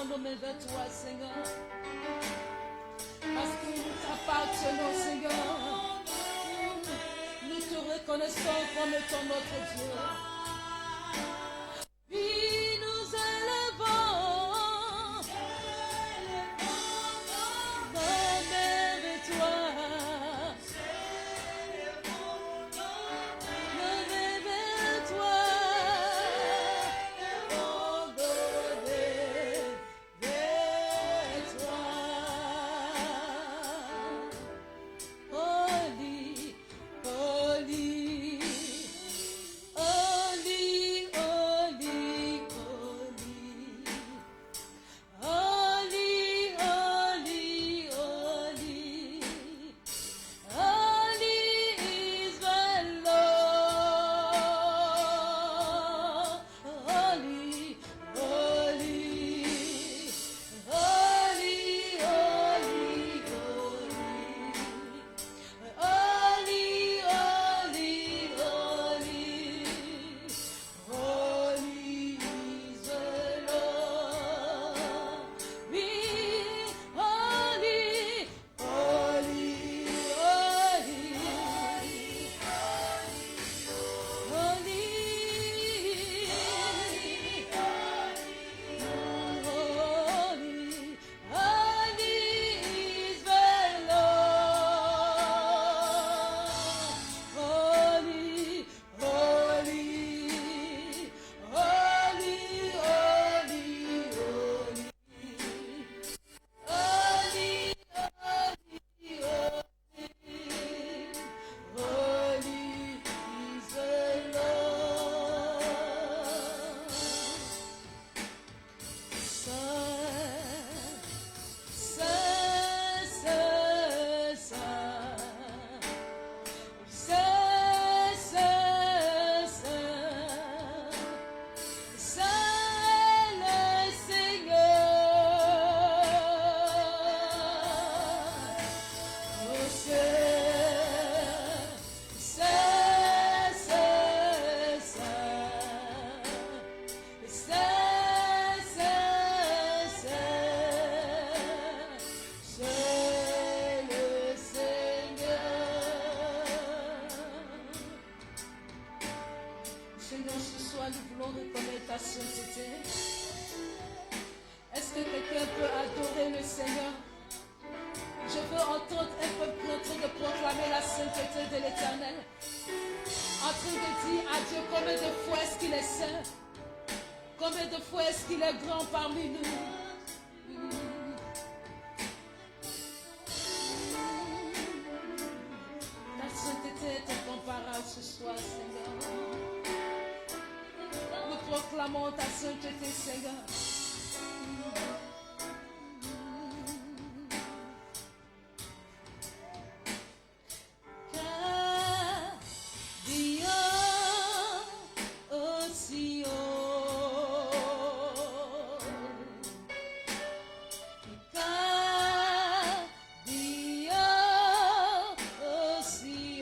levons nos mains vers toi, Seigneur. Parce que nous t'appartenons, Seigneur. Nous te reconnaissons comme étant notre Dieu. Puis nous élevons nos mains vers toi. Nos mains vers toi. Nos mains vers toi. Holy, holy. Holy, holy, holy. Holy, holy, holy. Holy is the Lord. Holy, holy. Holy, holy, holy. Holy, holy, holy. Holy is the Lord. Be holy, holy, holy. Holy, holy is the Lord. Holy, holy, holy, holy, holy. Holy, holy is the Lord. C'est le Seigneur. Oh, c'est le Seigneur. Seigneur, ce soir, nous voulons reconnaître ta sainteté. Est-ce que quelqu'un peut adorer le Seigneur? Je veux entendre un peuple en train de proclamer la sainteté de l'Éternel. En train de dire à Dieu combien de fois est-ce qu'il est saint. Combien de fois est-ce qu'il est grand parmi nous. Ta sainteté est incomparable ce soir, Seigneur. Nous proclamons ta sainteté, Seigneur. Car Dieu aussi car Dieu aussi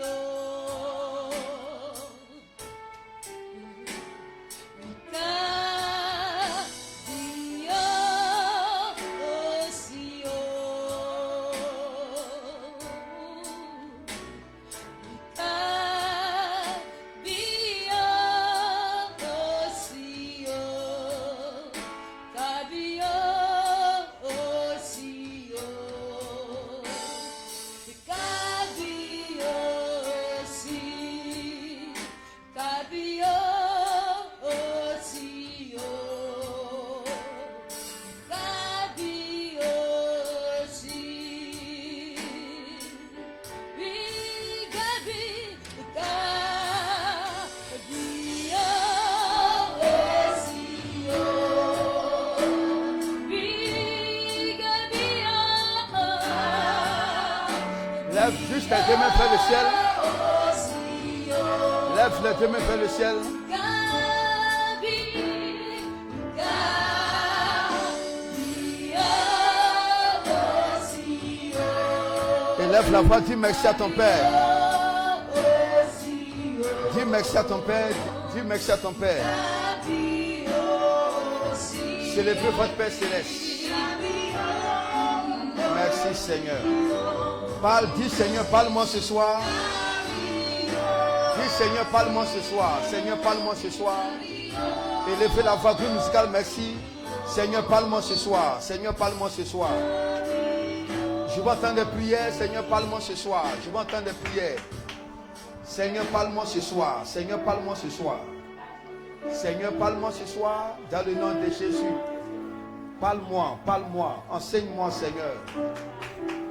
car Dieu aussi Lève juste les deux mains vers le ciel. Lève les deux mains vers le ciel. Et lève la voix, dis merci à ton Père. Dis merci à ton Père. Dis merci à ton Père. Célébrez votre Père céleste. Merci Seigneur. Parle, dis Seigneur, parle-moi ce soir. Dis Seigneur, parle-moi ce soir. Seigneur, parle-moi ce soir. Élevez la voix musicale, merci. Seigneur, parle-moi ce soir. Seigneur, parle-moi ce soir. Je vais entendre des prières. Seigneur, parle-moi ce soir. Je vais entendre des prières. Seigneur, parle-moi ce soir. Seigneur, parle-moi ce soir. Seigneur, parle-moi ce soir. Dans le nom de Jésus. Parle-moi, parle-moi. Enseigne-moi, Seigneur.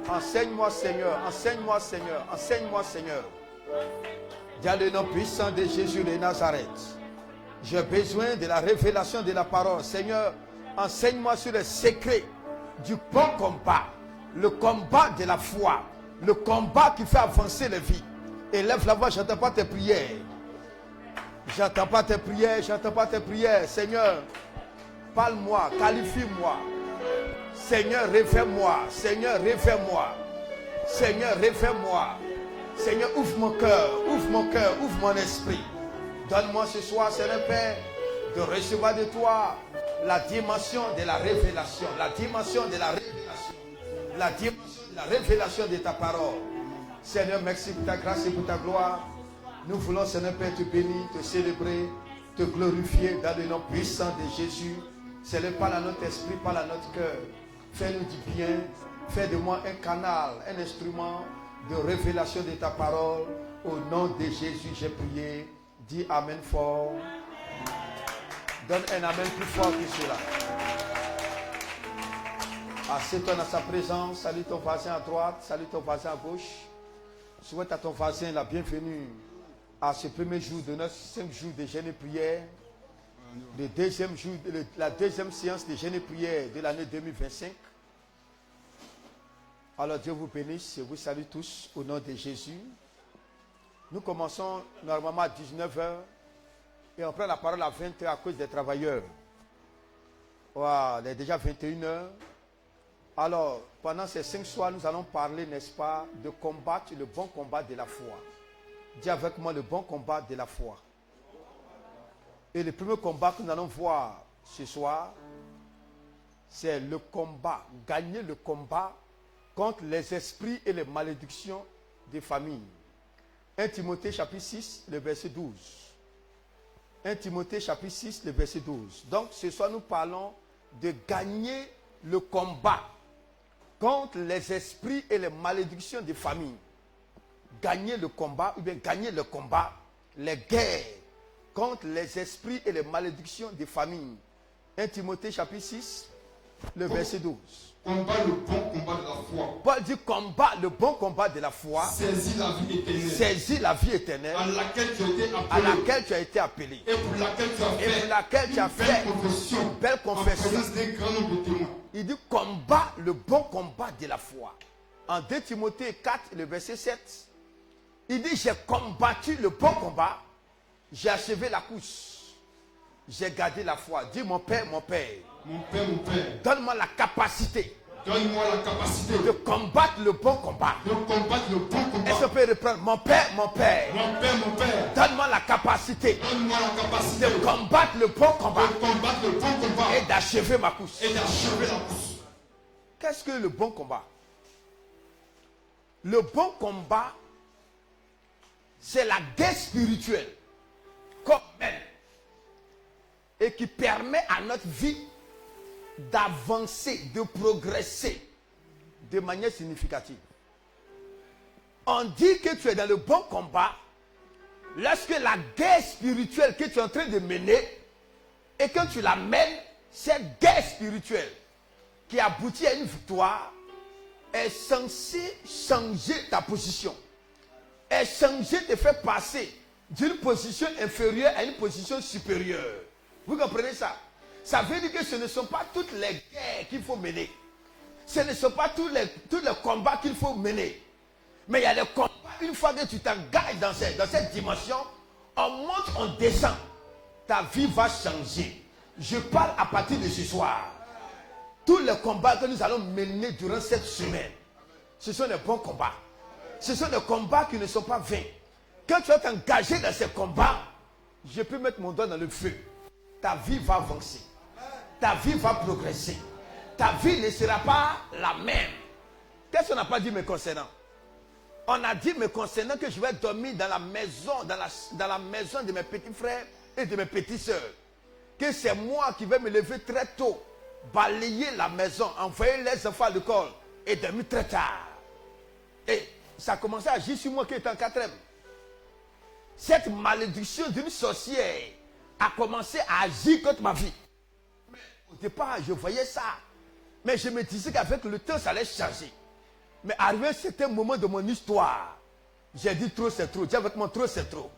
Enseigne-moi, Seigneur. Enseigne-moi, Seigneur. Enseigne-moi, Seigneur. Dans le nom puissant de Jésus de Nazareth. J'ai besoin de la révélation de la parole. Seigneur, enseigne-moi sur les secrets du bon combat. Le combat de la foi. Le combat qui fait avancer les vies. Élève la voix, je n'entends pas tes prières. J'entends pas tes prières, j'entends pas tes prières. Seigneur, parle-moi, qualifie-moi. Seigneur, révèle-moi. Seigneur, révèle-moi. Seigneur, révèle-moi. Seigneur, ouvre mon cœur, ouvre mon esprit. Donne-moi ce soir, Seigneur Père, de recevoir de toi la dimension de la révélation. La dimension de la révélation. La dimension de la révélation de ta parole. Seigneur, merci pour ta grâce et pour ta gloire. Nous voulons, Seigneur Père, te bénir, te célébrer, te glorifier dans le nom puissant de Jésus. Seigneur, parle à notre esprit, parle à notre cœur. Fais-nous du bien. Fais de moi un canal, un instrument de révélation de ta parole. Au nom de Jésus, j'ai prié. Dis Amen fort. Donne un Amen plus fort que cela. Assieds-toi dans sa présence. Salue ton voisin à droite. Salue ton voisin à gauche. Souhaite à ton voisin la bienvenue à ce premier jour de notre 5 jours de jeûne et prière. Le deuxième jour, la deuxième séance de jeûne et prière de l'année 2025. Alors Dieu vous bénisse et vous salue tous au nom de Jésus. Nous commençons normalement à 19h et on prend la parole à 20h à cause des travailleurs. Voilà, il est déjà 21h. Alors, pendant ces 5 soirs, nous allons parler, n'est-ce pas, de combattre le bon combat de la foi. Dis avec moi le bon combat de la foi. Et le premier combat que nous allons voir ce soir, c'est le combat, gagner le combat contre les esprits et les malédictions des familles. 1 Timothée chapitre 6, le verset 12. 1 Timothée chapitre 6, le verset 12. Donc ce soir nous parlons de gagner le combat contre les esprits et les malédictions des familles. Gagner le combat, ou bien gagner le combat, les guerres contre les esprits et les malédictions des familles. 1 Timothée chapitre 6, le verset 12. Combat le bon combat de la foi. Paul dit combat le bon combat de la foi. Saisis la vie éternelle. Saisis la vie éternelle. À laquelle tu as été appelé. À laquelle tu as été appelé. Et pour laquelle tu as fait. Une belle confession. En présence d'un grand nombre de témoins. Il dit combat le bon combat de la foi. En 2 Timothée 4, le verset 7. Il dit j'ai combattu le bon combat. J'ai achevé la course. J'ai gardé la foi. Dis mon Père, mon Père. Mon Père, mon Père. Donne-moi la capacité. Donne-moi la capacité de combattre le bon combat. De combattre le bon combat. Est-ce qu'on peut reprendre? Mon Père, mon Père. Mon Père, mon Père. Donne-moi la capacité. Donne-moi la capacité de combattre le bon combat. De combattre le bon combat. Et d'achever ma course. Et d'achever la course. Qu'est-ce que le bon combat? Le bon combat, c'est la guerre spirituelle. Comme elle. Et qui permet à notre vie d'avancer, de progresser de manière significative. On dit que tu es dans le bon combat lorsque la guerre spirituelle que tu es en train de mener et que tu la mènes, cette guerre spirituelle qui aboutit à une victoire est censée changer ta position, est censée te faire passer d'une position inférieure à une position supérieure. Vous comprenez ça? Ça veut dire que ce ne sont pas toutes les guerres qu'il faut mener. Ce ne sont pas tous les combats qu'il faut mener. Mais il y a des combats, une fois que tu t'engages dans cette dimension, on monte, on descend. Ta vie va changer. Je parle à partir de ce soir. Tous les combats que nous allons mener durant cette semaine, ce sont des bons combats. Ce sont des combats qui ne sont pas vains. Quand tu vas t'engager dans ces combats, je peux mettre mon doigt dans le feu. Ta vie va avancer. Ta vie va progresser. Ta vie ne sera pas la même. Qu'est-ce qu'on n'a pas dit me concernant? On a dit me concernant que je vais dormir dans la maison, dans la maison de mes petits frères et de mes petites sœurs. Que c'est moi qui vais me lever très tôt, balayer la maison, envoyer les enfants à l'école et dormir très tard. Et ça a commencé à agir sur moi qui était en 4e. Cette malédiction d'une sorcière a commencé à agir contre ma vie. Mais au départ, je voyais ça. Mais je me disais qu'avec le temps, ça allait changer. Mais arrivé à un certain moment de mon histoire, j'ai dit trop c'est trop. Dis avec moi trop c'est trop.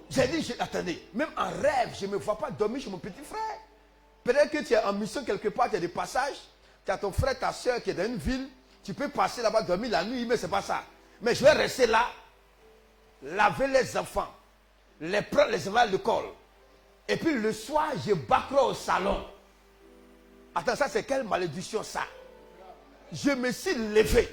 J'ai dit, attendez, même en rêve, je ne me vois pas dormir chez mon petit frère. Peut-être que tu es en mission quelque part, tu as des passages, tu as ton frère, ta soeur qui est dans une ville, tu peux passer là-bas, dormir la nuit, mais ce n'est pas ça. Mais je vais rester là, laver les enfants, les prendre les enfants à l'école. Et puis le soir, je bâclerai au salon. Attends, ça c'est quelle malédiction ça? Je me suis levé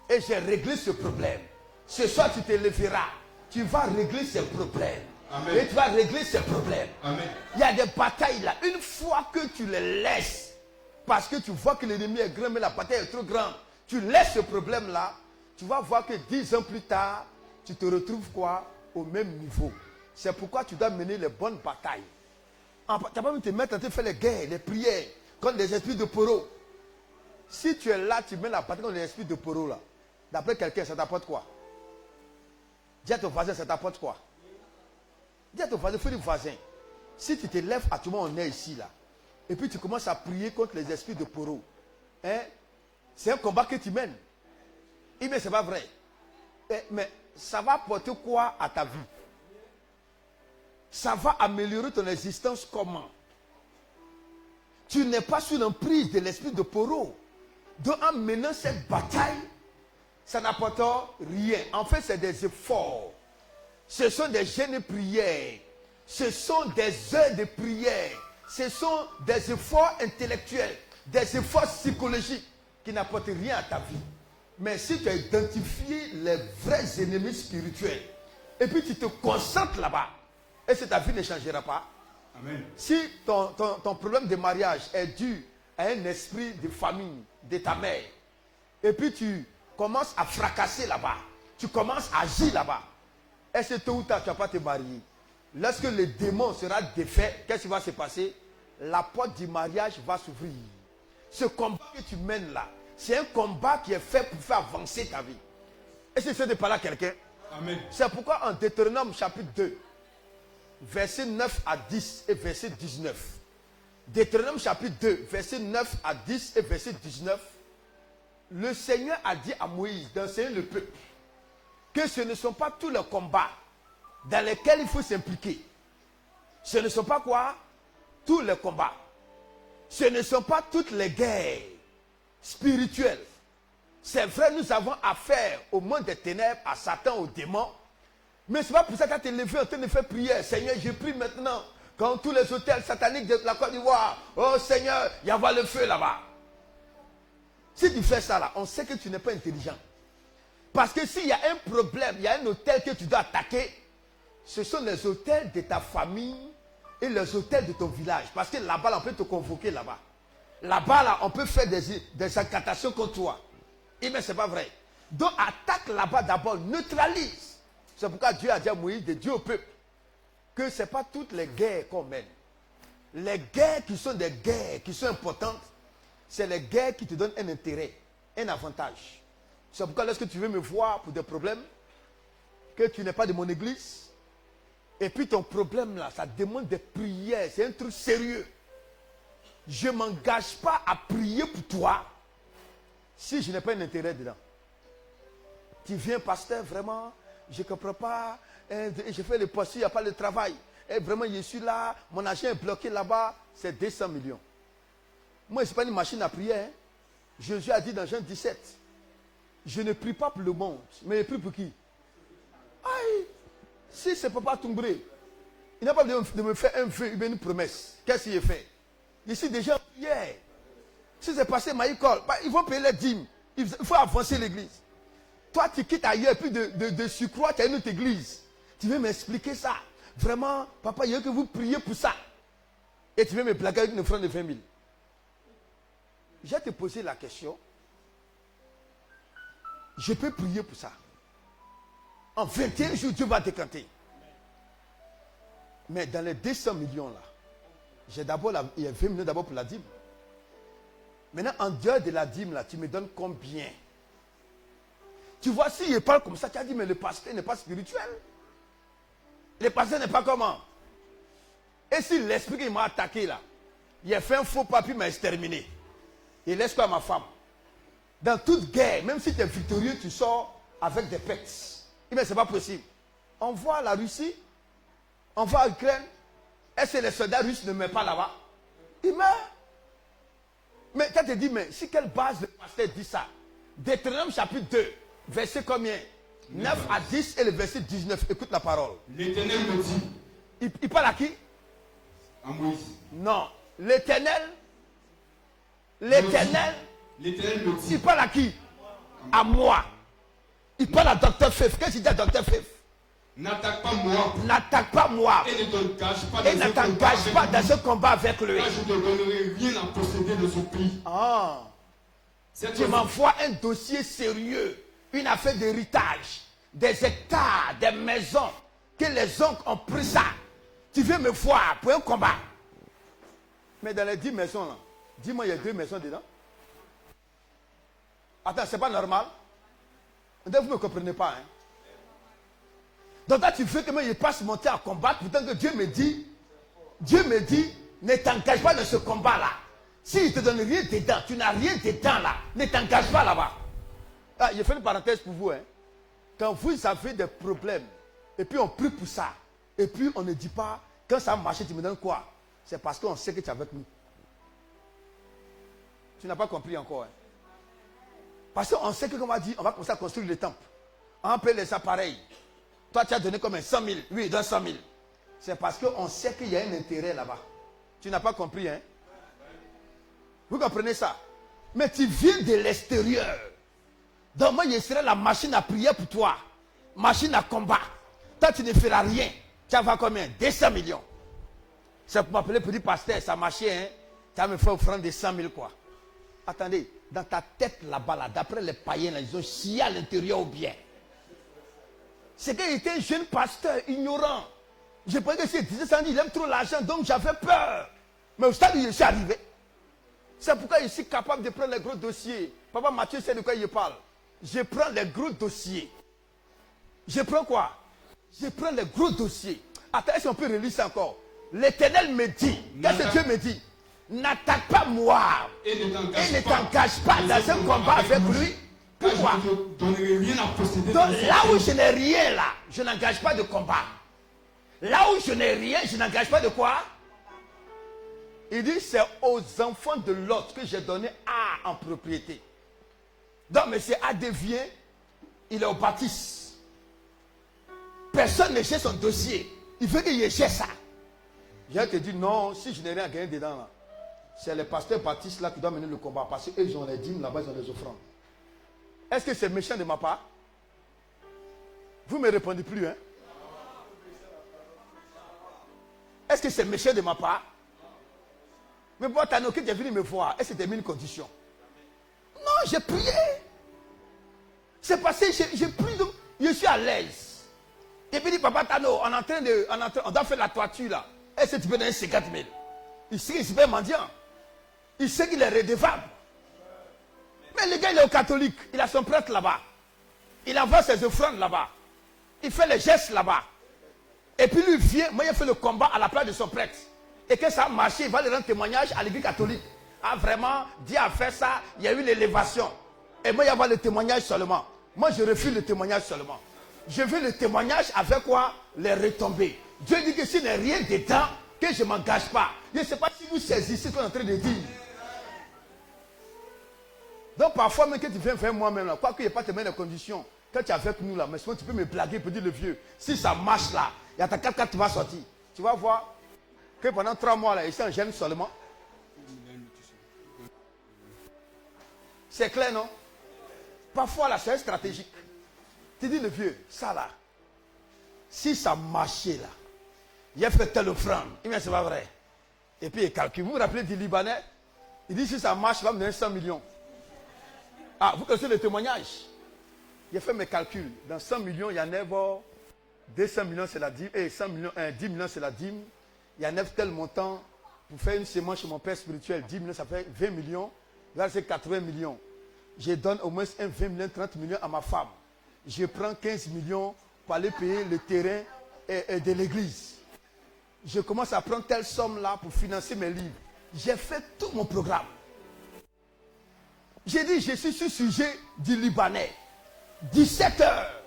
et j'ai réglé ce problème. Ce soir, tu te lèveras. Tu vas régler ces problèmes. Amen. Et tu vas régler ces problèmes. Amen. Il y a des batailles là. Une fois que tu les laisses, parce que tu vois que l'ennemi est grand, mais la bataille est trop grande, tu laisses ce problème là, tu vas voir que 10 ans plus tard, tu te retrouves quoi? Au même niveau. C'est pourquoi tu dois mener les bonnes batailles. Tu n'as pas envie de te mettre en train de faire les guerres, les prières, contre les esprits de poro. Si tu es là, tu mets la bataille contre les esprits de poro là. D'après quelqu'un, ça t'apporte quoi? Dis à ton voisin, ça t'apporte quoi? Dis à ton voisin, fais le voisin. Si tu te lèves à tout le monde, on est ici là. Et puis tu commences à prier contre les esprits de poro. Hein? C'est un combat que tu mènes. Mais ce n'est pas vrai. Mais ça va apporter quoi à ta vie? Ça va améliorer ton existence comment? Tu n'es pas sous l'emprise de l'esprit de poro. Donc en menant cette bataille, ça n'apporte rien. En fait, c'est des efforts. Ce sont des jeûnes de prière. Ce sont des heures de prière. Ce sont des efforts intellectuels, des efforts psychologiques qui n'apportent rien à ta vie. Mais si tu as identifié les vrais ennemis spirituels, et puis tu te concentres là-bas, et si ta vie ne changera pas. Amen. Si ton problème de mariage est dû à un esprit de famille de ta mère, et puis tu commences à fracasser là-bas, tu commences à agir là-bas, est-ce que tôt ou tard tu ne vas pas te marier? Lorsque le démon sera défait, qu'est-ce qui va se passer? La porte du mariage va s'ouvrir. Ce combat que tu mènes là, c'est un combat qui est fait pour faire avancer ta vie. Est-ce que c'est de parler à quelqu'un? Amen. C'est pourquoi en Deutéronome chapitre 2, verset 9 à 10 et verset 19. Deutéronome chapitre 2, verset 9 à 10 et verset 19. Le Seigneur a dit à Moïse d'enseigner le peuple que ce ne sont pas tous les combats dans lesquels il faut s'impliquer. Ce ne sont pas quoi? Tous les combats. Ce ne sont pas toutes les guerres spirituelles. C'est vrai, nous avons affaire au monde des ténèbres, à Satan, aux démons. Mais ce n'est pas pour ça que tu as été levé en train de faire prière. Seigneur, je prie maintenant, quand tous les hôtels sataniques de la Côte d'Ivoire, oh Seigneur, il y a le feu là-bas. Si tu fais ça là, on sait que tu n'es pas intelligent. Parce que s'il y a un problème, il y a un hôtel que tu dois attaquer, ce sont les hôtels de ta famille et les hôtels de ton village. Parce que là-bas, là, on peut te convoquer là-bas. Là-bas, là, on peut faire des incantations contre toi. Mais ce n'est pas vrai. Donc, attaque là-bas d'abord, neutralise. C'est pourquoi Dieu a dit à Moïse de dire au peuple que ce n'est pas toutes les guerres qu'on mène. Les guerres qui sont des guerres qui sont importantes, c'est les guerres qui te donnent un intérêt, un avantage. C'est pourquoi lorsque tu veux me voir pour des problèmes, que tu n'es pas de mon église, et puis ton problème là, ça demande des prières, c'est un truc sérieux. Je ne m'engage pas à prier pour toi si je n'ai pas un intérêt dedans. Tu viens, pasteur, vraiment, je ne comprends pas, je fais le poste, il n'y a pas de travail. Et vraiment, je suis là, mon argent est bloqué là-bas, c'est 200 millions. Moi, ce n'est pas une machine à prier. Hein. Jésus a dit dans Jean 17, je ne prie pas pour le monde, mais je prie pour qui? Aïe, si c'est Papa Toumbré, il n'a pas besoin de me faire un vœu, une promesse. Qu'est-ce qu'il a fait? Ici, déjà en prière. Si c'est passé Maïkol, ils vont payer les dîmes. Il faut avancer l'église. Toi, tu quittes ailleurs, puis de surcroît, tu as une autre église. Tu veux m'expliquer ça? Vraiment, papa, il y a que vous priez pour ça. Et tu veux me blaguer avec une offrande de 20 000. Je vais te poser la question. Je peux prier pour ça. En 21 jours, Dieu va décanter. Mais dans les 200 millions là, il y a 20 millions d'abord pour la dîme. Maintenant, en dehors de la dîme là, tu me donnes combien? Tu vois, si je parle comme ça, tu as dit, mais le pasteur n'est pas spirituel. Le pasteur n'est pas comment? Et si l'esprit qui m'a attaqué là, il a fait un faux papier, il m'a exterminé. Il laisse quoi ma femme? Dans toute guerre, même si tu es victorieux, tu sors avec des pertes. Mais ce n'est pas possible. On voit la Russie, on voit l'Ukraine. Est-ce que les soldats russes ne meurent pas là-bas? Ils meurent. Mais tu te dis, mais si quelle base le pasteur dit ça? Deutéronome chapitre 2, verset combien? 9 à 10 et le verset 19. Écoute la parole. L'Éternel me dit. Il parle à qui? À Moïse. Non. L'Éternel. L'Éternel. L'Éternel me dit. Il parle à qui? À moi. Il parle à Dr. Fef. Qu'est-ce qu'il dit à Dr. Fef? N'attaque pas moi. N'attaque pas moi. Et ne t'engage pas Et ne t'engage pas dans ce combat avec lui. Car je ne te donnerai rien à posséder de ce pays. Ah. Tu m'envoies un dossier sérieux. Une affaire d'héritage. Des hectares, des maisons. Que les oncles ont pris ça. Tu veux me voir pour un combat. Mais dans les 10 maisons là, dis-moi, il y a 2 maisons dedans. Attends, c'est pas normal. Vous ne me comprenez pas, hein? Donc là, tu veux que moi, je passe mon temps à combattre, pourtant que Dieu me dit, ne t'engage pas dans ce combat-là. S'il ne te donne rien dedans, tu n'as rien dedans là, ne t'engage pas là-bas. Ah, je fais une parenthèse pour vous, hein. Quand vous avez des problèmes, et puis on prie pour ça, et puis on ne dit pas, quand ça a marché, tu me donnes quoi? C'est parce qu'on sait que tu es avec nous. Tu n'as pas compris encore, hein. Parce qu'on sait que, comme on a dit, on va commencer à construire les temples. On paye les appareils. Toi, tu as donné comme 100 000. Lui, il donne 100 000. C'est parce qu'on sait qu'il y a un intérêt là-bas. Tu n'as pas compris, hein? Vous comprenez ça? Mais tu viens de l'extérieur. Donc moi, je serai la machine à prière pour toi. Machine à combat. Toi, tu ne feras rien. Tu vas avoir combien? 200 millions. C'est pour m'appeler pour dire, pasteur, ça marchait, hein? Tu vas me faire offrande de 100 000 quoi. Attendez, dans ta tête là-bas, là, d'après les païens, là, ils ont scié à l'intérieur ou bien. C'est qu'il était un jeune pasteur ignorant. Je pensais que c'est 17 ans, il aime trop l'argent, donc j'avais peur. Mais au stade où je suis arrivé, c'est pourquoi je suis capable de prendre les gros dossiers. Papa Mathieu sait de quoi il parle. Je prends les gros dossiers. Je prends quoi? Je prends les gros dossiers. Attends, est-ce qu'on peut relire ça encore? L'Éternel me dit, qu'est-ce que Dieu me dit? N'attaque pas moi. Et ne t'engage pas dans un combat avec lui. Pourquoi? Je ne te donnerai rien à posséder. Donc là où je n'ai rien là, je n'engage pas de combat. Là où je n'ai rien, je n'engage pas de quoi? Il dit c'est aux enfants de Lot que j'ai donné A en propriété. Donc M. A devient, il est au baptiste. Personne ne cherche son dossier. Il veut qu'il cherche ça. Je te dis non, si je n'ai rien à gagner dedans là, c'est les pasteurs baptistes là qui doivent mener le combat parce qu'eux ils ont les dîmes là-bas, ils ont les offrandes. Est-ce que c'est méchant de ma part? Vous ne me répondez plus, hein? Est-ce que c'est méchant de ma part? Mais bon, Tano, que tu es venu me voir, est-ce que tu as mis une condition? Non, j'ai prié. C'est passé, j'ai prié, je suis à l'aise. Et puis il dit, papa Tano, on doit faire la toiture là. Est-ce que tu peux donner 50 000? Il sait qu'il est super mendiant. Il sait qu'il est redevable. Mais le gars, il est au catholique. Il a son prêtre là-bas. Il envoie ses offrandes là-bas. Il fait les gestes là-bas. Et puis lui vient, moi, il fait le combat à la place de son prêtre. Et que ça a marché, il va lui rendre témoignage à l'église catholique. Ah, vraiment, Dieu a fait ça, il y a eu l'élévation. Et moi, il y a le témoignage seulement. Moi, je refuse le témoignage seulement. Je veux le témoignage avec quoi? Les retombées. Dieu dit que s'il n'y a rien dedans, que je ne m'engage pas. Je ne sais pas si vous saisissez ce qu'on est en train de dire. Donc parfois même que tu viens faire moi-même, quoi qu'il n'y ait pas tellement de conditions, quand tu es avec nous là, mais souvent tu peux me blaguer pour dire le vieux, si ça marche là, il y a ta 4x4 qui va sortir. Tu vas voir que pendant 3 mois là, ici en gêne seulement. C'est clair, non? Parfois là, c'est stratégique. Tu dis le vieux, ça là, si ça marchait là, il a fait telle offrande, il dit c'est pas vrai. Et puis il calcule. Vous vous rappelez du Libanais? Il dit si ça marche, il va me donner 100 millions. Ah, vous connaissez le témoignage? J'ai fait mes calculs. Dans 100 millions, il y en a 200 millions, c'est la dîme. Et 100 millions, 10 millions, c'est la dîme. Il y en a tel montant pour faire une semence chez mon père spirituel. 10 millions, ça fait 20 millions. Là, c'est 80 millions. Je donne au moins 20 millions, 30 millions à ma femme. Je prends 15 millions pour aller payer le terrain de l'église. Je commence à prendre telle somme-là pour financer mes livres. J'ai fait tout mon programme. J'ai dit, je suis sur le sujet du Libanais. 17 heures.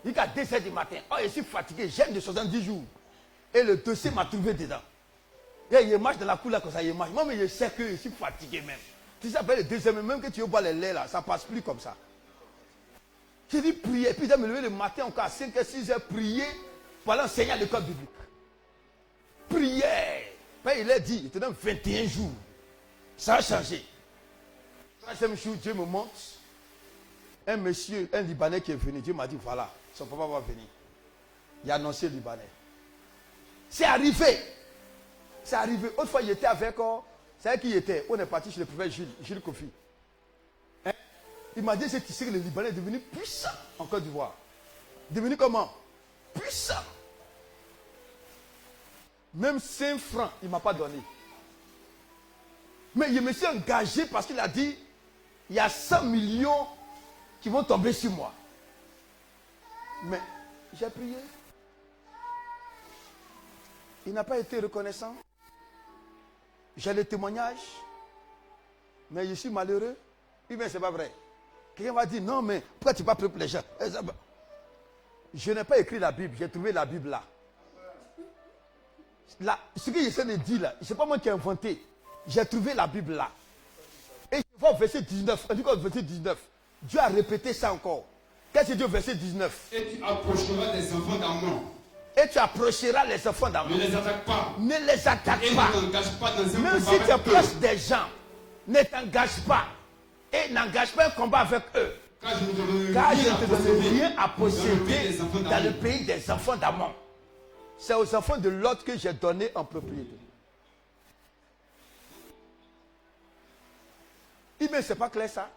Il y a 2 heures du matin. Oh, je suis fatigué. J'aime de 70 jours. Et le dossier m'a trouvé dedans. Et il marche dans la cour là comme ça. Il marche. Moi, mais je sais que je suis fatigué même. Tu sais, après le 2 heures, même que tu veux boire les laits là, ça ne passe plus comme ça. J'ai dit prier. Puis je me lever le matin encore à 5 h, 6 h, prier pour aller enseigner à l'école biblique. Prière. Ben, il a dit, il te donne 21 jours. Ça a changé. Troisième jour, Dieu me montre un monsieur, un Libanais qui est venu. Dieu m'a dit, voilà, son papa va venir. Il a annoncé le Libanais. C'est arrivé. C'est arrivé. Autrefois, fois, il était avec, c'est qui il était. On est parti chez le prophète Jules Kofi. Hein? Il m'a dit, c'est ici que le Libanais est devenu puissant en Côte d'Ivoire. Devenu comment? Puissant. Même 5 francs, il ne m'a pas donné. Mais je me suis engagé parce qu'il a dit, il y a 100 millions qui vont tomber sur moi. Mais j'ai prié. Il n'a pas été reconnaissant. J'ai le témoignage. Mais je suis malheureux. Oui, mais ce n'est pas vrai. Quelqu'un va dire, non, mais pourquoi tu n'as pas prié pour les gens? Je n'ai pas écrit la Bible. J'ai trouvé la Bible là. Là, ce que j'essaie de dire là, ce n'est pas moi qui ai inventé. J'ai trouvé la Bible là. Et je vois au verset 19. On dit quoi au verset 19? Dieu a répété ça encore. Qu'est-ce que dit au verset 19? Et tu approcheras les enfants d'Amon. Et tu approcheras les enfants d'Amon. Ne les attaque pas. Ne les attaque Et pas. ne t'engage pas dans un Même combat si tu avec approches eux. des gens, ne t'engage pas. Et n'engage pas un combat avec eux. Car je ne te donne Car je rien ne à te donne rien à posséder posséder dans le pays des enfants d'Amon. C'est aux enfants de l'autre que j'ai donné en propriété. Eh bien, c'est pas clair ça.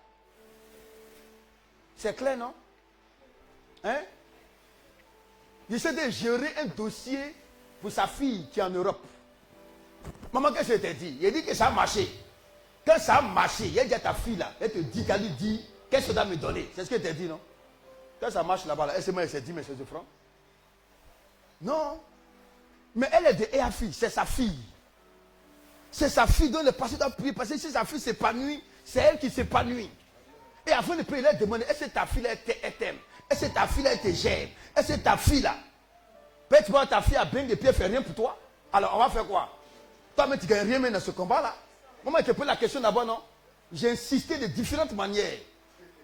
C'est clair, non? Hein? J'essaie de gérer un dossier pour sa fille qui est en Europe. Maman, qu'est-ce que je t'ai dit? Il a dit que ça a marché. Quand ça a marché, il a dit à ta fille là, elle te dit, qu'elle lui dit, qu'est-ce que tu dois me donner? C'est ce qu'elle t'a dit, non? Quand ça marche là-bas, là, elle s'est dit, mais c'est de francs. Non. Mais elle est de EAFI, c'est sa fille. C'est sa fille dont le pasteur doit prier. Parce que si sa fille s'épanouit, c'est elle qui s'épanouit. Et avant de prier, il a demandé, est-ce que ta fille là, elle t'aime? Est-ce que ta fille là, elle te gère? Est-ce que ta fille là, peut-être tu vois ta fille à bain de pied, elle fait rien pour toi? Alors on va faire quoi? Toi, mais tu ne gagnes rien même dans ce combat-là. Moi, je te pose la question d'abord, non? J'ai insisté de différentes manières.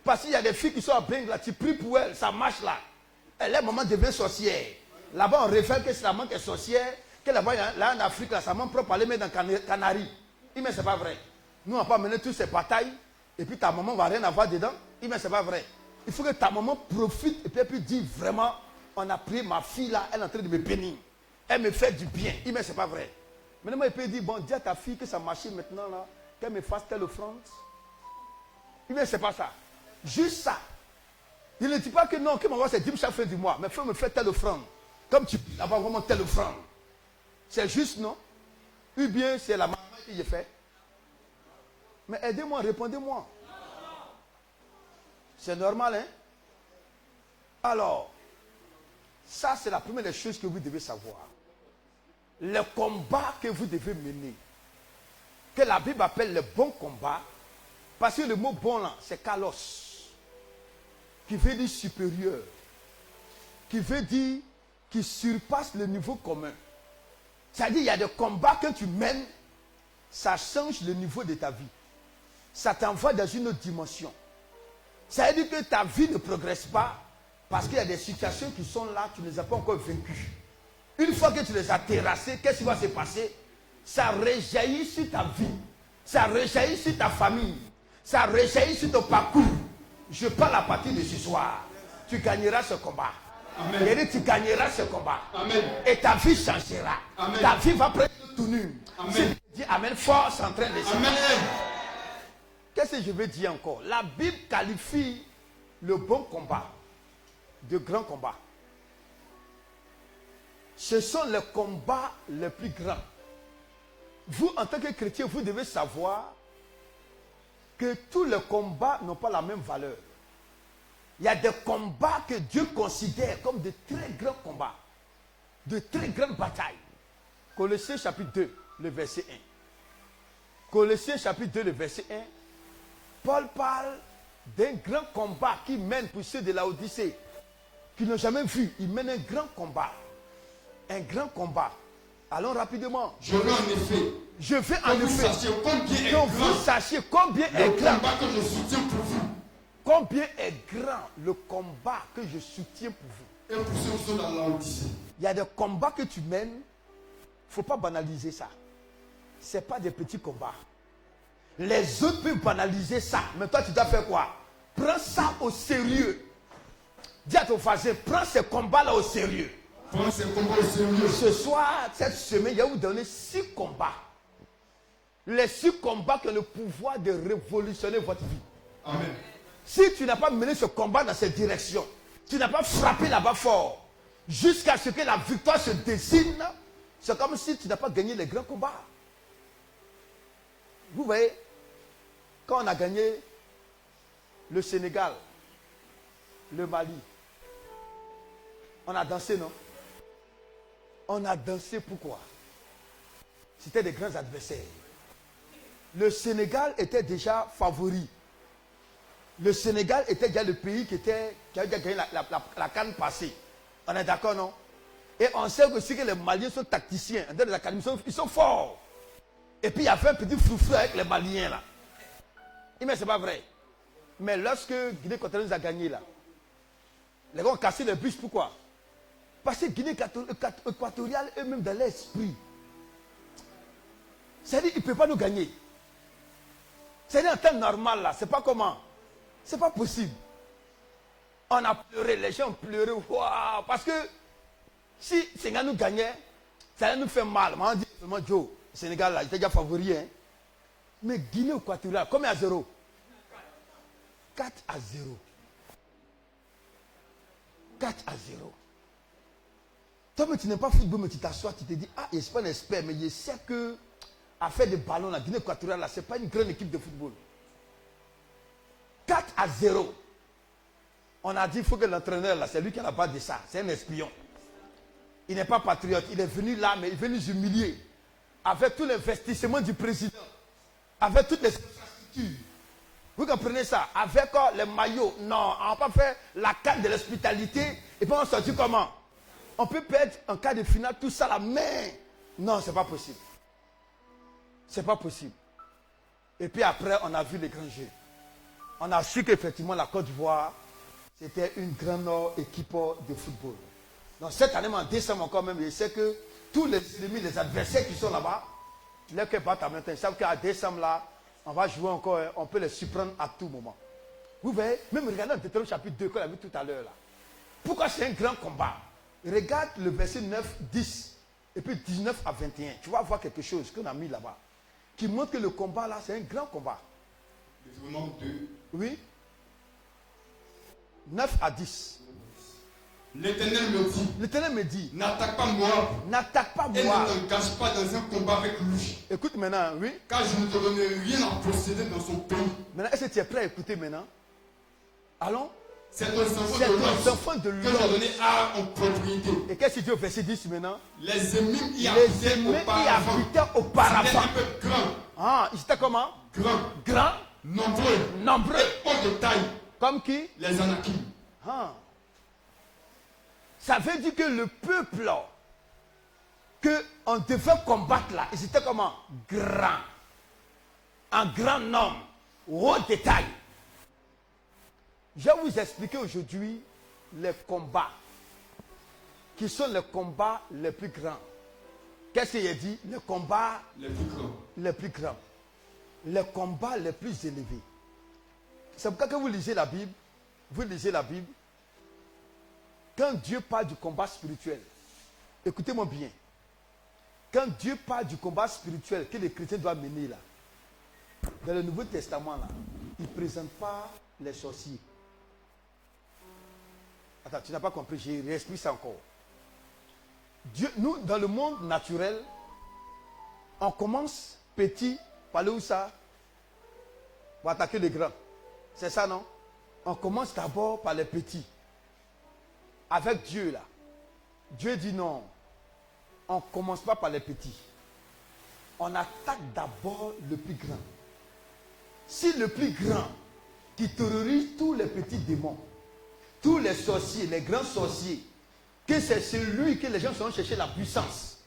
Parce qu'il y a des filles qui sont à bain là, tu pries pour elles, ça marche là. Elle, maman devient sorcière. Là-bas, on révèle que c'est la maman qui est sorcière, que là-bas, là en Afrique, là, sa maman propre aller mettre dans Canaries. Mais c'est pas vrai. Nous, on va pas mener toutes ces batailles, et puis ta maman va rien avoir dedans. Mais c'est pas vrai. Il faut que ta maman profite, et puis elle peut dire vraiment, on a pris ma fille là, elle est en train de me bénir. Elle me fait du bien. Mais c'est pas vrai. Maintenant, il peut dire, bon, dis à ta fille que ça marche maintenant là, qu'elle me fasse telle offrande. Mais c'est pas ça. Juste ça. Il ne dit pas que non, que maman c'est 10 chaque fin du mois, mais il faut me faire telle offrande. Comme tu peux avoir vraiment telle offrande. C'est juste, non? Ou bien c'est la maman qui j'ai fait. Mais aidez-moi, répondez-moi. C'est normal, hein? Alors, ça c'est la première des choses que vous devez savoir. Le combat que vous devez mener, que la Bible appelle le bon combat, parce que le mot bon là, c'est kalos, qui veut dire supérieur, qui veut dire qui surpasse le niveau commun. C'est-à-dire, il y a des combats que tu mènes, ça change le niveau de ta vie. Ça t'envoie dans une autre dimension. Ça veut dire que ta vie ne progresse pas parce qu'il y a des situations qui sont là, tu ne les as pas encore vaincues. Une fois que tu les as terrassées, qu'est-ce qui va se passer? Ça rejaillit sur ta vie. Ça rejaillit sur ta famille. Ça rejaillit sur ton parcours. Je parle à partir de ce soir. Tu gagneras ce combat. Amen. Et tu gagneras ce combat. Amen. Et ta vie changera. Amen. Ta vie va prendre une tournure. Amen. Si tu dis Amen, force en train de se Amen. Qu'est-ce que je veux dire encore? La Bible qualifie le bon combat, de grands combats, ce sont les combats les plus grands. Vous, en tant que chrétien, vous devez savoir que tous les combats n'ont pas la même valeur. Il y a des combats que Dieu considère comme de très grands combats, de très grandes batailles. Colossiens chapitre 2, le verset 1. Colossiens chapitre 2, le verset 1. Paul parle d'un grand combat qui mène pour ceux de la Odyssée, qui n'ont jamais vu. Il mène un grand combat. Un grand combat. Allons rapidement. Je veux en effet. Je veux en effet que vous sachiez combien est grand. Le combat que je soutiens pour vous. Combien est grand le combat que je soutiens pour vous. Et pour ceux qui sont dans la Odyssée. Il y a des combats que tu mènes. Il ne faut pas banaliser ça. Ce n'est pas des petits combats. Les autres peuvent banaliser ça. Mais toi, tu dois faire quoi? Prends ça au sérieux. Dis à ton voisin, prends ces combats-là au sérieux. Prends ces combats au sérieux. Ce soir, cette semaine, je vais vous donner 6 combats. Les 6 combats qui ont le pouvoir de révolutionner votre vie. Amen. Si tu n'as pas mené ce combat dans cette direction, tu n'as pas frappé là-bas fort, jusqu'à ce que la victoire se dessine, c'est comme si tu n'as pas gagné les grands combats. Vous voyez, quand on a gagné le Sénégal, le Mali, on a dansé, non? On a dansé pourquoi? C'était des grands adversaires. Le Sénégal était déjà favori. Le Sénégal était déjà le pays qui avait déjà gagné la CAN passée. On est d'accord, non? Et on sait aussi que les Maliens sont tacticiens. Dans les académies, ils sont forts. Et puis il y avait un petit froufrou avec les Maliens là. Mais ce n'est pas vrai. Mais lorsque Guinée équatoriale a gagné là, les gars ont cassé les bus. Pourquoi? Parce que Guinée équatoriale eux-mêmes dans l'esprit. C'est-à-dire qu'ils ne peuvent pas nous gagner. C'est-à-dire en temps normal là, c'est pas comment. C'est pas possible. On a pleuré, les gens ont pleuré. Wow, parce que si Sénégal nous gagnait, ça allait nous faire mal. Mais on dit vraiment Joe. Sénégal, là, il était déjà favori. Hein? Mais Guinée équatoriale, combien à 0? 4 à 0. 4 à 0. Toi, mais tu n'aimes pas football, mais tu t'assois, tu te dis, ah, je ne suis pas un expert, mais je sais que à faire des ballons, la Guinée équatoriale, là, ce n'est pas une grande équipe de football. 4 à 0. On a dit, il faut que l'entraîneur, là, c'est lui qui a la base de ça. C'est un espion. Il n'est pas patriote. Il est venu là, mais il est venu nous humilier. Avec tout l'investissement du président, avec toutes les infrastructures. Vous comprenez ça? Avec les maillots. Non, on n'a pas fait la carte de l'hospitalité. Et puis on sortit comment? On peut perdre en cas de finale tout ça la main. Non, c'est pas possible. C'est pas possible. Et puis après, on a vu les grands jeux. On a su qu'effectivement la Côte d'Ivoire, c'était une grande équipe de football. Donc cette année, en décembre encore même, je sais que tous les ennemis, les adversaires qui sont là-bas, les qui battent en même temps, ils savent qu'à décembre là, on va jouer encore, on peut les surprendre à tout moment. Vous voyez, même regardez Deutéronome chapitre 2 qu'on a vu tout à l'heure là. Pourquoi c'est un grand combat? Regarde le verset 9, 10 et puis 19 à 21. Tu vas voir quelque chose qu'on a mis là-bas qui montre que le combat là, c'est un grand combat. Deutéronome 2. Oui. 9 à 10. L'Éternel me dit. L'Éternel me dit. N'attaque pas Moab. N'attaque pas Moab. Et ne t'engage pas dans un combat avec lui. Écoute maintenant, oui. Car je ne te donnerai rien à posséder dans son pays. Maintenant, est-ce que tu es prêt à écouter maintenant? Allons. C'est un enfant de l'homme que j'ai donné à en propriété. Et qu'est-ce qu'il dit au verset 10 maintenant? Les ennemis y habitaient auparavant. C'était un peu grand. Ah, ils étaient comment? Grand. Grand. Nombreux. Nombreux. Et haut de taille. Comme qui? Les Anakim. Ah. Ça veut dire que le peuple qu'on devait combattre là, ils étaient comment? Grand. Un grand homme. Haut de taille. Je vais vous expliquer aujourd'hui les combats qui sont les combats les plus grands. Qu'est-ce qu'il a dit? Les combats les plus grands. Les plus grands. Les combats les plus élevés. C'est pourquoi que vous lisez la Bible, quand Dieu parle du combat spirituel, écoutez-moi bien. Quand Dieu parle du combat spirituel que les chrétiens doivent mener là, dans le Nouveau Testament là, il ne présente pas les sorciers. Attends, tu n'as pas compris, j'ai réexpliqué ça encore. Dieu, nous, dans le monde naturel, on commence petit, par aller où ça? Pour attaquer les grands. C'est ça, non? On commence d'abord par les petits. Avec Dieu, là. Dieu dit non. On ne commence pas par les petits. On attaque d'abord le plus grand. Si le plus grand, qui terrorise tous les petits démons, tous les sorciers, les grands sorciers, que c'est celui que les gens sont chercher la puissance,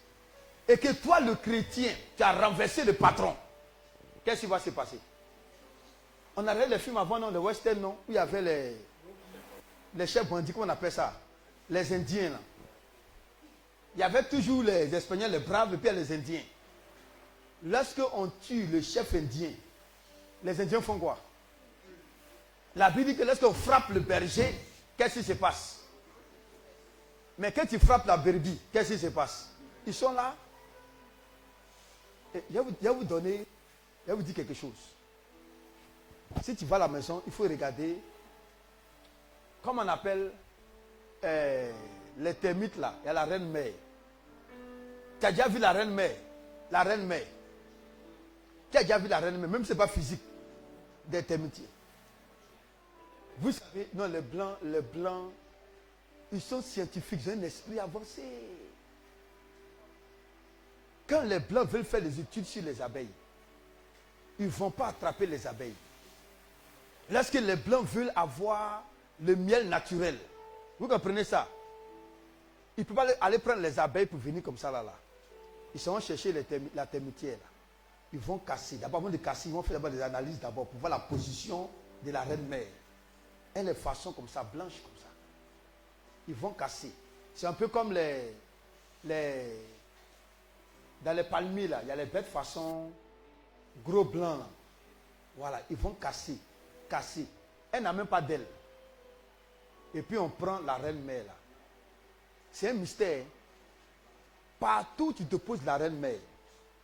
et que toi, le chrétien, tu as renversé le patron, qu'est-ce qui va se passer? On a regardé les films avant, non, les western, non, où il y avait les chefs bandits, comment on appelle ça? Les Indiens, là. Il y avait toujours les Espagnols, les braves, et puis les Indiens. Lorsqu'on tue le chef indien, les Indiens font quoi? La Bible dit que lorsqu'on frappe le berger, qu'est-ce qui se passe? Mais quand tu frappes la brebis, qu'est-ce qui se passe? Ils sont là. Et je vais vous dire quelque chose. Si tu vas à la maison, il faut regarder, comment on appelle les termites là. Il y a la reine mère. Tu as déjà vu la reine mère? La reine mère. Tu as déjà vu la reine mère, même si ce n'est pas physique, des termitiers. Vous savez, non, les blancs, ils sont scientifiques, ils ont un esprit avancé. Quand les blancs veulent faire des études sur les abeilles, ils ne vont pas attraper les abeilles. Lorsque les blancs veulent avoir le miel naturel, vous comprenez ça? Ils ne peuvent pas aller prendre les abeilles pour venir comme ça là. Ils vont chercher la termitière là. Ils vont casser. D'abord, avant de casser, ils vont faire d'abord des analyses d'abord pour voir la position de la reine mère. Elle est façon comme ça, blanche comme ça. Ils vont casser. C'est un peu comme dans les palmiers là, il y a les bêtes façon gros blanc là. Voilà, ils vont casser. Elle n'a même pas d'aile. Et puis on prend la reine mère là. C'est un mystère. Partout tu déposes la reine mère.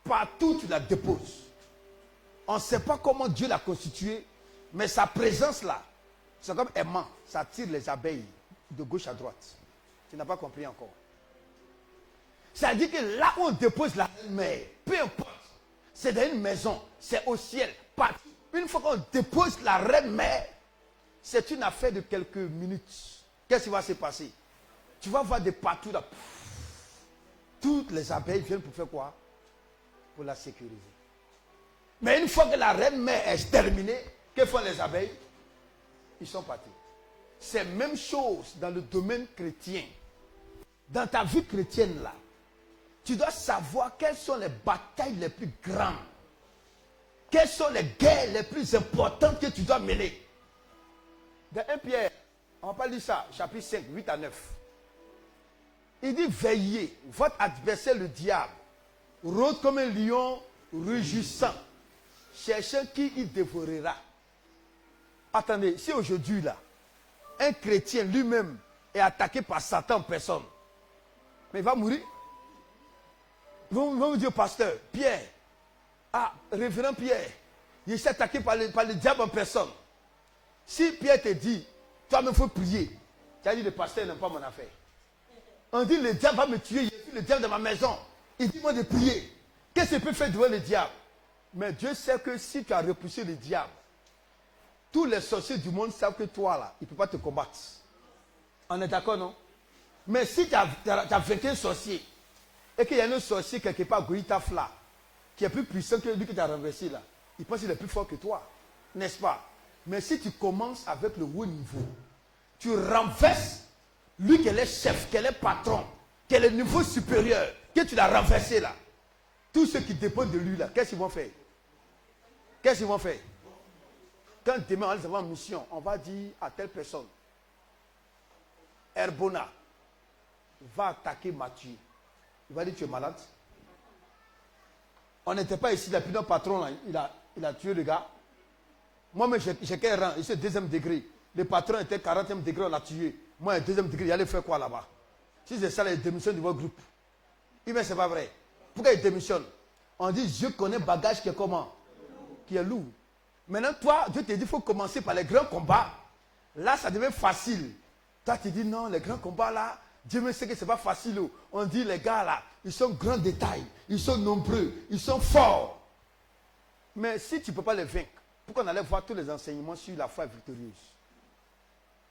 Partout tu la déposes. On ne sait pas comment Dieu l'a constituée, mais sa présence là, c'est comme aimant. Ça attire les abeilles de gauche à droite. Tu n'as pas compris encore. Ça dit que là où on dépose la reine mère, peu importe, c'est dans une maison, c'est au ciel, partout. Une fois qu'on dépose la reine mère, c'est une affaire de quelques minutes. Qu'est-ce qui va se passer? Tu vas voir de partout là. Toutes les abeilles viennent pour faire quoi? Pour la sécuriser. Mais une fois que la reine mère est terminée, que font les abeilles? Ils sont partis. C'est la même chose dans le domaine chrétien. Dans ta vie chrétienne là, tu dois savoir quelles sont les batailles les plus grandes. Quelles sont les guerres les plus importantes que tu dois mener. Dans 1 Pierre, on va pas lire ça, chapitre 5, 8 à 9. Il dit, veillez, votre adversaire le diable, rôde comme un lion rugissant, cherchant qui il dévorera. Attendez, si aujourd'hui là, un chrétien lui-même est attaqué par Satan en personne, mais il va mourir. Ils vont vous dire, pasteur, Pierre, révérend Pierre, il s'est attaqué par le diable en personne. Si Pierre te dit, toi-même il faut prier, tu as dit, le pasteur n'aime pas mon affaire. On dit, le diable va me tuer, j'ai vu le diable dans ma maison. Il dit, moi de prier. Qu'est-ce que je peux faire devant le diable? Mais Dieu sait que si tu as repoussé le diable, tous les sorciers du monde savent que toi là, il ne peut pas te combattre. On est d'accord, non? Mais si tu as vaincu un sorcier, et qu'il y a un sorcier quelque part, Goïtafla, qui est plus puissant que lui que tu as renversé là, il pense qu'il est plus fort que toi. N'est-ce pas? Mais si tu commences avec le haut niveau, tu renverses lui qui est le chef, qui est le patron, qui est le niveau supérieur, que tu l'as renversé là. Tous ceux qui dépendent de lui là, qu'est-ce qu'ils vont faire? Qu'est-ce qu'ils vont faire? Quand demain on va avoir une mission, on va dire à telle personne, Herbona va attaquer Mathieu. Il va dire, tu es malade. On n'était pas ici, depuis notre patron là, il a tué le gars. Moi-même, j'ai quel rang? Ici, 2e degré. Le patron était 40e degré, on l'a tué. Moi, 2e degré, il allait faire quoi là-bas? Si c'est ça, il démissionne de votre groupe. Mais c'est pas vrai. Pourquoi il démissionne? On dit, je connais bagage qui est comment? Qui est lourd. Maintenant, toi, Dieu te dit, il faut commencer par les grands combats. Là, ça devient facile. Toi, tu dis non, les grands combats là, Dieu me sait que ce n'est pas facile. On dit les gars là, ils sont grands détails, ils sont nombreux, ils sont forts. Mais si tu ne peux pas les vaincre, pourquoi on allait voir tous les enseignements sur la foi victorieuse?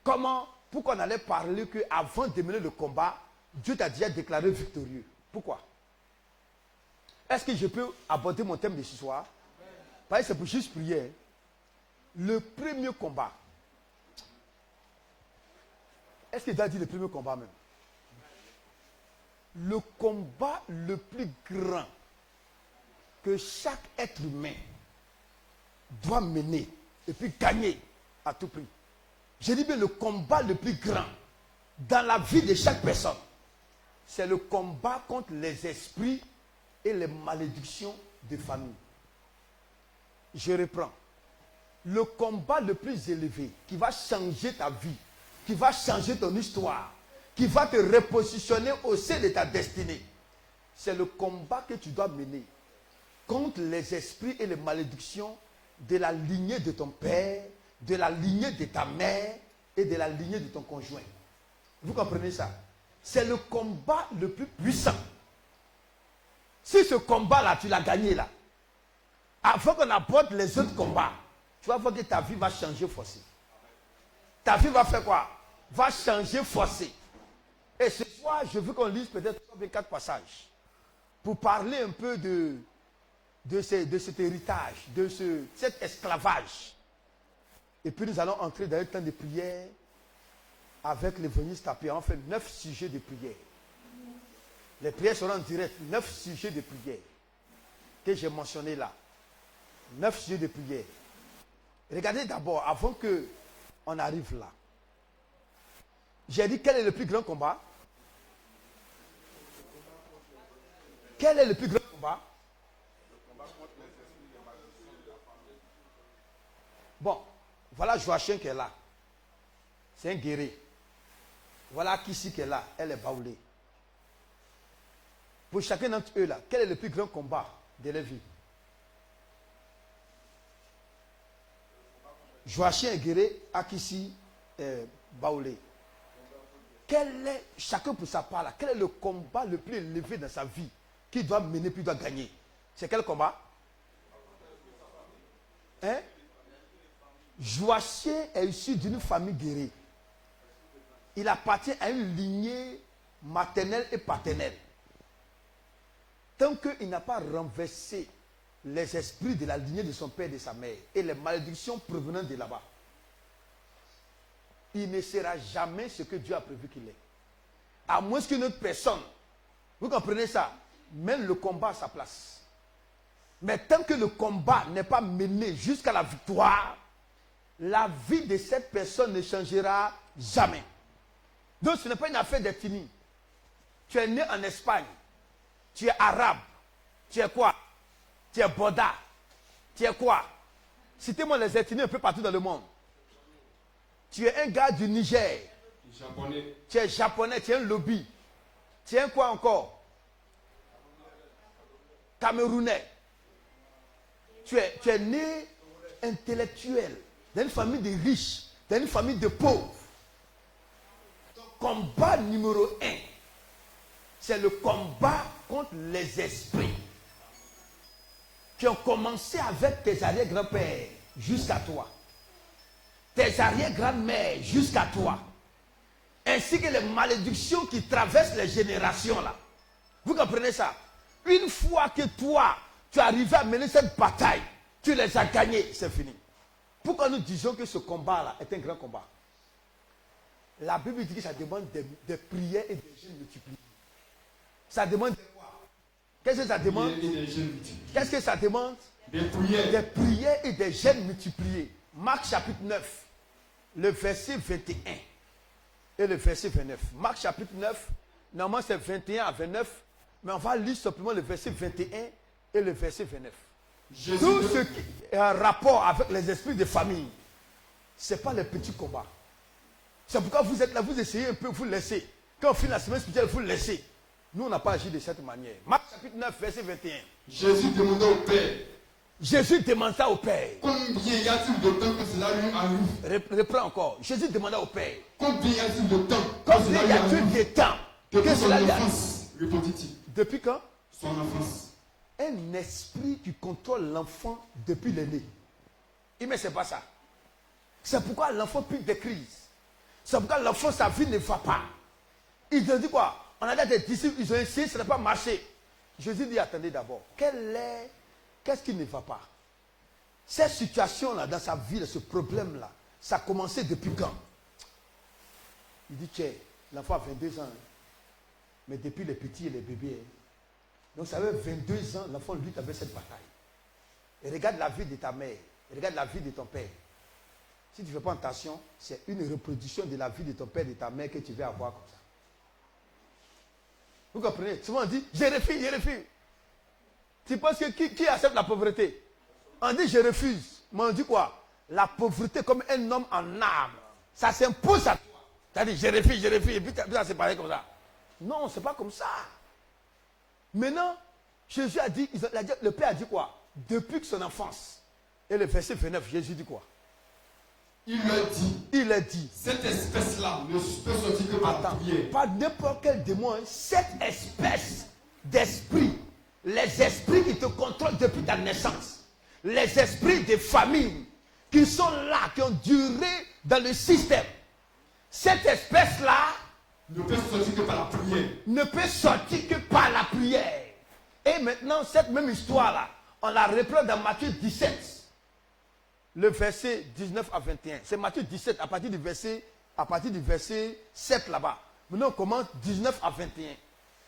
Comment? Pourquoi on allait parler qu'avant de mener le combat, Dieu t'a déjà déclaré victorieux? Pourquoi? Est-ce que je peux aborder mon thème de ce soir? Parce que c'est pour juste prier. Le premier combat. Est-ce qu'il a dit le premier combat même? Le combat le plus grand que chaque être humain doit mener et puis gagner à tout prix. Je dis bien le combat le plus grand dans la vie de chaque personne. C'est le combat contre les esprits et les malédictions de famille. Je reprends. Le combat le plus élevé qui va changer ta vie, qui va changer ton histoire, qui va te repositionner au sein de ta destinée, c'est le combat que tu dois mener contre les esprits et les malédictions de la lignée de ton père, de la lignée de ta mère et de la lignée de ton conjoint. Vous comprenez ça? C'est le combat le plus puissant. Si ce combat-là, tu l'as gagné là, avant qu'on aborde les autres combats, tu vas voir que ta vie va changer forcée. Ta vie va faire quoi? Va changer forcée. Et ce soir, je veux qu'on lise peut-être 4 passages pour parler un peu de cet héritage, de cet esclavage. Et puis nous allons entrer dans un temps de prière avec l'évangéliste tapé. On fait 9 sujets de prière. Les prières seront en direct. 9 sujets de prière que j'ai mentionnés là. 9 sujets de prière. Regardez d'abord, avant qu'on arrive là. J'ai dit quel est le plus grand combat? Quel est le plus grand combat? Bon, voilà Joachim qui est là. C'est un guerrier. Voilà Kissi qui est là. Elle est baoulée. Pour chacun d'entre eux là, quel est le plus grand combat de leur vie? Joachim est guerrier, Akissi est baoulé. Quel est, chacun pour sa part là, quel est le combat le plus élevé dans sa vie qu'il doit mener puis doit gagner? C'est quel combat? Hein? Joachim est issu d'une famille guerrière. Il appartient à une lignée maternelle et paternelle. Tant qu'il n'a pas renversé les esprits de la lignée de son père et de sa mère et les malédictions provenant de là-bas, il ne sera jamais ce que Dieu a prévu qu'il est. À moins qu'une autre personne, vous comprenez ça, mène le combat à sa place. Mais tant que le combat n'est pas mené jusqu'à la victoire, la vie de cette personne ne changera jamais. Donc ce n'est pas une affaire d'ethnie. Tu es né en Espagne, tu es arabe, tu es quoi? Tu es Boda, tu es quoi? Citez-moi les ethnies un peu partout dans le monde. Tu es un gars du Niger. Japonais. Tu es japonais, tu es un lobby. Tu es un quoi encore? Camerounais. Tu es né intellectuel, dans une famille de riches, dans une famille de pauvres. Ton combat numéro 1, c'est le combat contre les esprits qui ont commencé avec tes arrière-grands-pères jusqu'à toi. Tes arrière-grand-mères jusqu'à toi. Ainsi que les malédictions qui traversent les générations là. Vous comprenez ça? Une fois que toi, tu arrives à mener cette bataille, tu les as gagnés, c'est fini. Pourquoi nous disons que ce combat-là est un grand combat? La Bible dit que ça demande des prières et des jeûnes multipliés. Ça demande quoi? Qu'est-ce que ça demande? Qu'est-ce que ça demande? Des prières. Des prières et des jeûnes multipliés. Marc chapitre 9, le verset 21 et le verset 29. Marc chapitre 9, normalement c'est 21 à 29, mais on va lire simplement le verset 21 et le verset 29. Tout ce qui est en rapport avec les esprits de famille, ce n'est pas les petits combats. C'est pourquoi vous êtes là, vous essayez un peu, vous laissez. Quand on finit la semaine spirituelle, vous laissez. Nous, on n'a pas agi de cette manière. Marc chapitre 9, verset 21. Jésus demanda au Père Jésus demande ça au Père. Combien y a-t-il de temps que cela lui arrive? Reprends encore. Jésus demanda au Père. Combien y a-t-il de temps Combien y a-t-il de temps que cela lui arrive? Répondit-il. Depuis quand? Son enfance. Un esprit qui contrôle l'enfant depuis l'aîné. Mais c'est pas ça. C'est pourquoi l'enfant pique des crises. C'est pourquoi l'enfant, sa vie ne va pas. Ils ont dit quoi? On a des disciples, ils ont essayé, ça n'a pas marché. Jésus dit, attendez d'abord. Qu'est-ce qui ne va pas? Cette situation-là, dans sa vie, ce problème-là, ça a commencé depuis quand? Il dit, tiens, l'enfant a 22 ans. Hein. Mais depuis les petits et les bébés. Hein. Donc ça fait 22 ans, l'enfant lutte avec cette bataille. Et regarde la vie de ta mère. Et regarde la vie de ton père. Si tu ne fais pas attention, c'est une reproduction de la vie de ton père et de ta mère que tu vas avoir comme ça. Vous comprenez? Souvent on dit, je refuse, je refuse. Tu penses que qui accepte la pauvreté? On dit, je refuse. Mais on dit quoi? La pauvreté comme un homme en âme. Ça s'impose à toi. Tu as dit, je refuse, et puis ça s'est pareil comme ça. Non, c'est pas comme ça. Maintenant, Jésus a dit, le Père a dit quoi? Depuis que son enfance. Et le verset 29, Jésus dit quoi? Il a dit. Cette espèce-là ne peut sortir que par la prière. Pas n'importe quel démon. Hein. Cette espèce d'esprit, les esprits qui te contrôlent depuis ta naissance, les esprits des familles qui sont là, qui ont duré dans le système, cette espèce-là ne peut sortir que par la prière. Ne peut sortir que par la prière. Et maintenant, cette même histoire-là, on la reprend dans Matthieu 17. Le verset 19 à 21. C'est Matthieu 17 à partir du verset 7 là-bas. Maintenant on commence 19 à 21.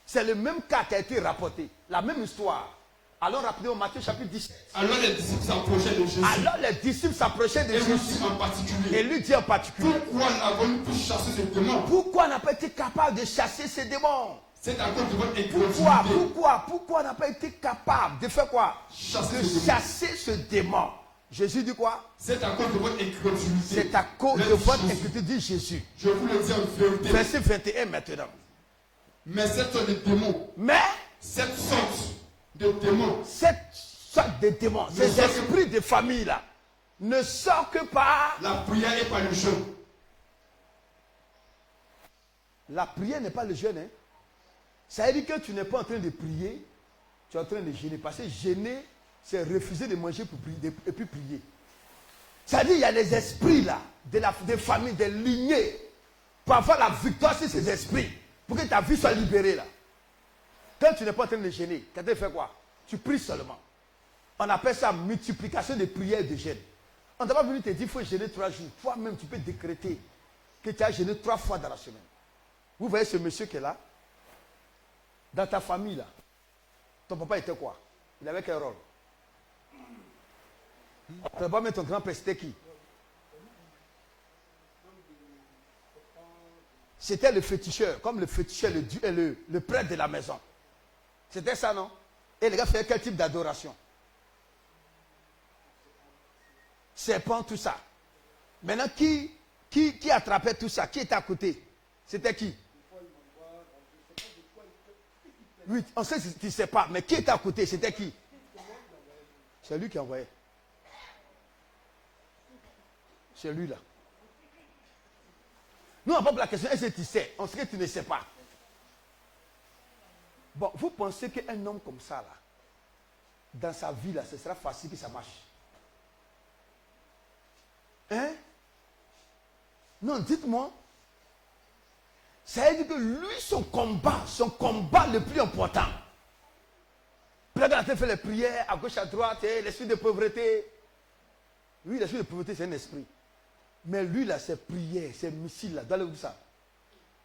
C'est le même cas qui a été rapporté. La même histoire. Allons rapidement Matthieu chapitre 17. Alors les disciples s'approchaient de Jésus. Et lui dit en particulier. Pourquoi n'avons-nous pu chasser ces démons? Pourquoi on n'a pas été capable de chasser ces démons? C'est à cause de votre incrédulité. Pourquoi on n'a pas été capable de faire quoi? Chasser ce démon. Jésus dit quoi? C'est à cause de votre incrédulité. C'est à cause de votre incrédulité, dit Jésus. Je vous le dis en vérité. Verset 21 maintenant. Mais cette sorte de démons. Cette sorte de démons. Ces esprits de famille là, ne sortent que par la prière et par le jeûne. La prière n'est pas le jeûne. Hein. Ça veut dire que tu n'es pas en train de prier, tu es en train de jeûner. Parce que jeûner, c'est refuser de manger pour prier, et puis prier. Ça veut dire qu'il y a des esprits là, des familles, des lignées, pour avoir la victoire sur ces esprits, pour que ta vie soit libérée là. Quand tu n'es pas en train de jeûner, tu as fait quoi? Tu pries seulement. On appelle ça multiplication de prières et de jeûne. On ne t'a pas venu te dire qu'il faut jeûner 3 jours. Toi-même, tu peux décréter que tu as jeûné 3 fois dans la semaine. Vous voyez ce monsieur qui est là? Dans ta famille là, ton papa était quoi? Il avait quel rôle? Tu ne vas pas mettre ton grand-père, c'était qui? C'était le féticheur, comme le féticheur, le prêtre de la maison. C'était ça, non? Et les gars faisaient quel type d'adoration? Serpent, tout ça. Maintenant, qui attrapait tout ça? Qui était à côté? C'était qui? Oui, on sait que tu ne sais pas, mais qui était à côté? C'était qui? C'est lui qui envoyait. C'est lui là. Nous, on n'a pas la question, est-ce que tu sais? On sait que tu ne sais pas. Bon, vous pensez qu'un homme comme ça, là, dans sa vie, là, ce sera facile que ça marche? Hein? Non, dites-moi. Ça veut dire que lui, son combat le plus important. Peut-être qu'on a fait les prières à gauche, à droite, l'esprit de pauvreté. Oui, l'esprit de pauvreté, c'est un esprit. Mais lui, là, ses prières, ses missiles, là, dans le ça.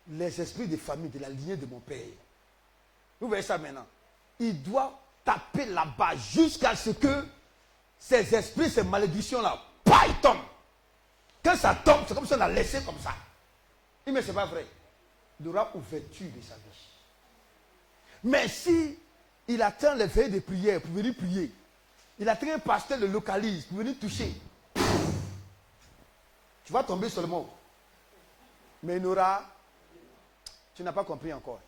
Les esprits de famille, de la lignée de mon père. Vous voyez ça maintenant? Il doit taper là-bas jusqu'à ce que ces esprits, ces malédictions-là, ils tombent. Quand ça tombe, c'est comme si on l'a laissé comme ça. Mais ce n'est pas vrai. Il aura ouverture de sa vie. Mais si il attend les veilles de prière pour venir prier, il attend un pasteur le localise pour venir toucher, tu vas tomber seulement. Mais il aura... Tu n'as pas compris encore.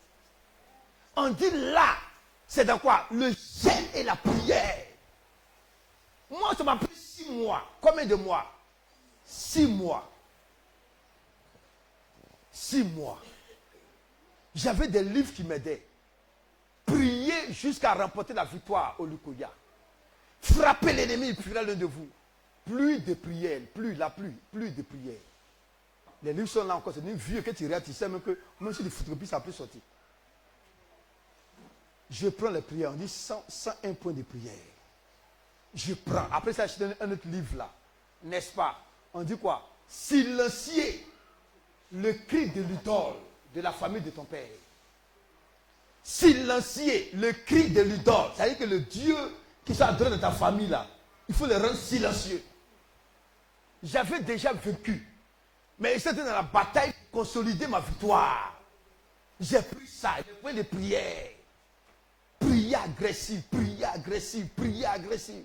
On dit là, c'est dans quoi? Le jeûne et la prière. ça m'a pris 6 mois. Combien de mois? 6 mois. 6 mois. J'avais des livres qui m'aidaient. Prier jusqu'à remporter la victoire au Lukoya. Frapper l'ennemi, il fuira l'un de vous. Plus de prières, plus de prières. Les livres sont là encore, c'est une vieux que tu regardes, tu sais même que même si les photocopies, ça peut sortir. Je prends les prières, on dit 101 points de prière. Je prends. Après ça, je donne un autre livre là. N'est-ce pas? On dit quoi? Silencier le cri de l'idole de la famille de ton père. Silencier le cri de l'idole. C'est-à-dire que le Dieu qui soit adoré dans ta famille là, il faut le rendre silencieux. J'avais déjà vécu. Mais c'était dans la bataille pour consolider ma victoire. J'ai pris ça, j'ai pris des prières. Prière agressive, prière agressive, prière agressive.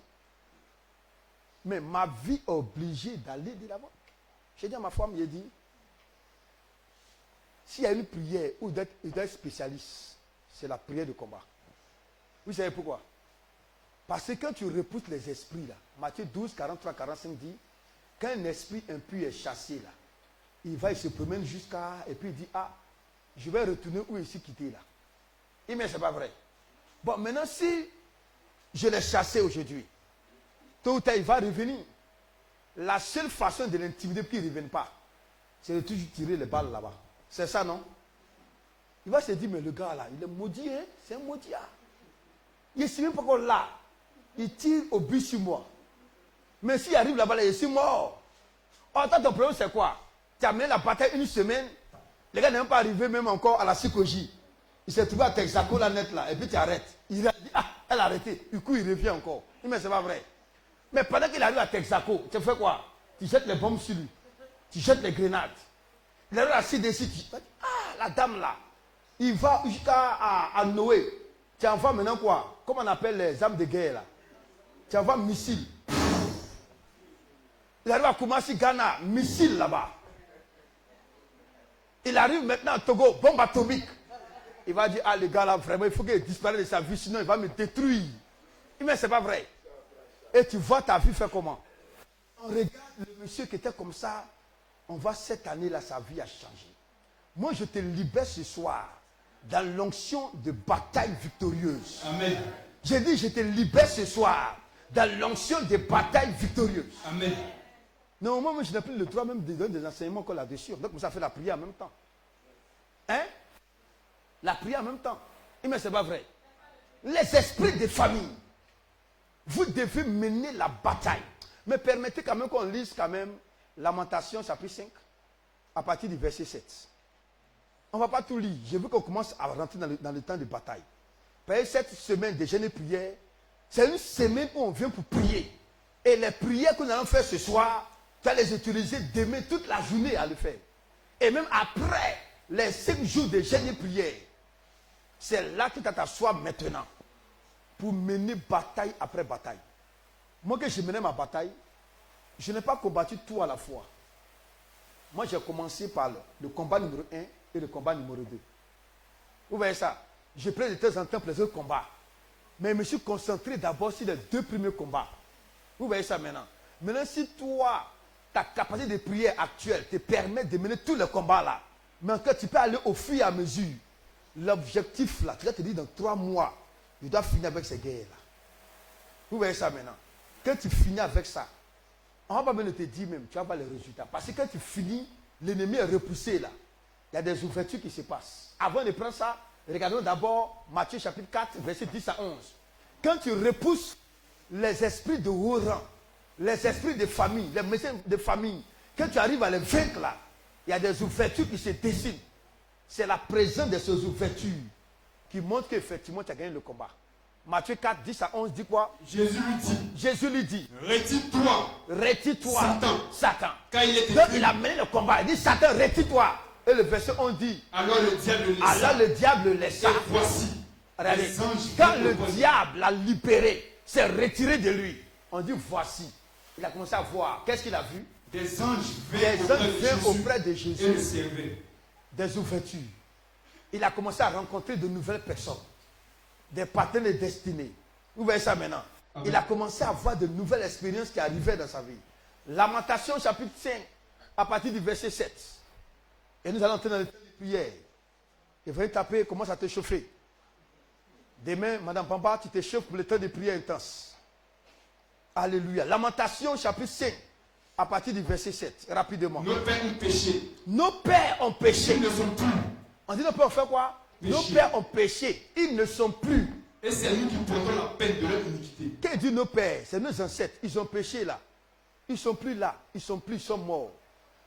Mais ma vie est obligée d'aller de l'avant. J'ai dit à ma femme, j'ai dit, s'il y a une prière ou d'être spécialiste, c'est la prière de combat. Vous savez pourquoi? Parce que quand tu repousses les esprits là, Matthieu 12, 43, 45 dit, quand un esprit impur est chassé là, il se promène jusqu'à, et puis il dit, ah, je vais retourner où il s'est quitté là. Mais ce n'est pas vrai. Bon, maintenant si je l'ai chassé aujourd'hui, tôt ou tard il va revenir. La seule façon de l'intimider pour qu'il ne revienne pas, c'est de toujours tirer les balles là-bas. C'est ça, non? Il va se dire, mais le gars là, il est maudit, hein? C'est un maudit. Hein? Il ne sait même pas qu'on l'a. Il tire au but sur moi. Mais s'il arrive là-bas, là, je suis mort. Oh, toi, ton problème, c'est quoi? Tu as mené la bataille une semaine. Les gars n'est même pas arrivé même encore à la psychologie. Il s'est trouvé à Texaco, la net là, et puis tu arrêtes. Il a dit, ah, elle a arrêté. Du coup, il revient encore. Mais c'est pas vrai. Mais pendant qu'il arrive à Texaco, tu fais quoi? Tu jettes les bombes sur lui. Tu jettes les grenades. Il arrive à CDC, tu dis, ah, la dame là. Il va jusqu'à Noé. Tu envoies maintenant quoi? Comment on appelle les armes de guerre là? Tu envoies missile. Il arrive à Kumasi, Ghana, missile là-bas. Il arrive maintenant à Togo, bombe atomique. Il va dire, ah les gars là, vraiment, il faut qu'il disparaisse de sa vie, sinon il va me détruire. Mais c'est pas vrai. Et tu vois ta vie faire comment? On regarde le monsieur qui était comme ça, on voit cette année là, sa vie a changé. Moi je te libère ce soir dans l'onction de bataille victorieuse. Amen. J'ai dit, je te libère ce soir dans l'onction de bataille victorieuse. Amen. Normalement, moi, je n'ai plus le droit même de donner des enseignements qu'on là-dessus. Donc, ça fait la prière en même temps. Hein? La prière en même temps. Mais ce n'est pas vrai. Les esprits de famille, vous devez mener la bataille. Mais permettez quand même qu'on lise quand même Lamentation chapitre 5, à partir du verset 7. On ne va pas tout lire. Je veux qu'on commence à rentrer dans le temps de bataille. Parce que cette semaine de jeûne et prière, c'est une semaine où on vient pour prier. Et les prières que nous allons faire ce soir, tu vas les utiliser demain toute la journée à le faire. Et même après les 5 jours de jeûne et prière, c'est là que tu t'assois maintenant pour mener bataille après bataille. Moi, que je menais ma bataille, je n'ai pas combattu tout à la fois. Moi, j'ai commencé par le combat numéro 1 et le combat numéro 2. Vous voyez ça? Je prends de temps en temps plusieurs combats. Mais je me suis concentré d'abord sur les 2 premiers combats. Vous voyez ça maintenant? Maintenant, si toi, ta capacité de prière actuelle te permet de mener tous les combats là, mais quand tu peux aller au fur et à mesure, l'objectif là, tu vas te dire dans 3 mois, je dois finir avec ces guerres là. Vous voyez ça maintenant? Quand tu finis avec ça, on ne va pas même te dire même, tu vas voir les résultats. Parce que quand tu finis, l'ennemi est repoussé là. Il y a des ouvertures qui se passent. Avant de prendre ça, regardons d'abord Matthieu chapitre 4, verset 10 à 11. Quand tu repousses les esprits de haut rang, les esprits de famille, les messieurs de famille, quand tu arrives à les vaincre là, il y a des ouvertures qui se dessinent. C'est la présence de ces ouvertures qui montre qu'effectivement tu as gagné le combat. Matthieu 4, 10 à 11 dit quoi? Jésus lui dit, retire-toi, Satan. Quand il était donc il a mené le combat, il dit, Satan, retire-toi. Et le verset 11 dit, alors le diable laissa. Et voici, regardez, quand le diable l'a libéré, s'est retiré de lui, on dit voici. Il a commencé à voir. Qu'est-ce qu'il a vu? Des anges vinrent auprès de Jésus et le servaient. Des ouvertures. Il a commencé à rencontrer de nouvelles personnes. Des partenaires destinés. Vous voyez ça maintenant? il a commencé à avoir de nouvelles expériences qui arrivaient dans sa vie. Lamentation chapitre 5, à partir du verset 7. Et nous allons entrer dans le temps de prière. Et venez taper, commence à te chauffer. Demain, Madame Pamba, tu te chauffes pour le temps de prière intense. Alléluia. Lamentation chapitre 5, à partir du verset 7. Rapidement. Nos pères ont péché. Nos pères ont péché. Ils ne sont plus. On dit nos pères ont fait quoi? Péché. Nos pères ont péché. Ils ne sont plus. Et c'est nous qui portons la peine de leur iniquité. Qu'est-ce que dit nos pères? C'est nos ancêtres. Ils ont péché là. Ils ne sont plus là. Ils sont morts.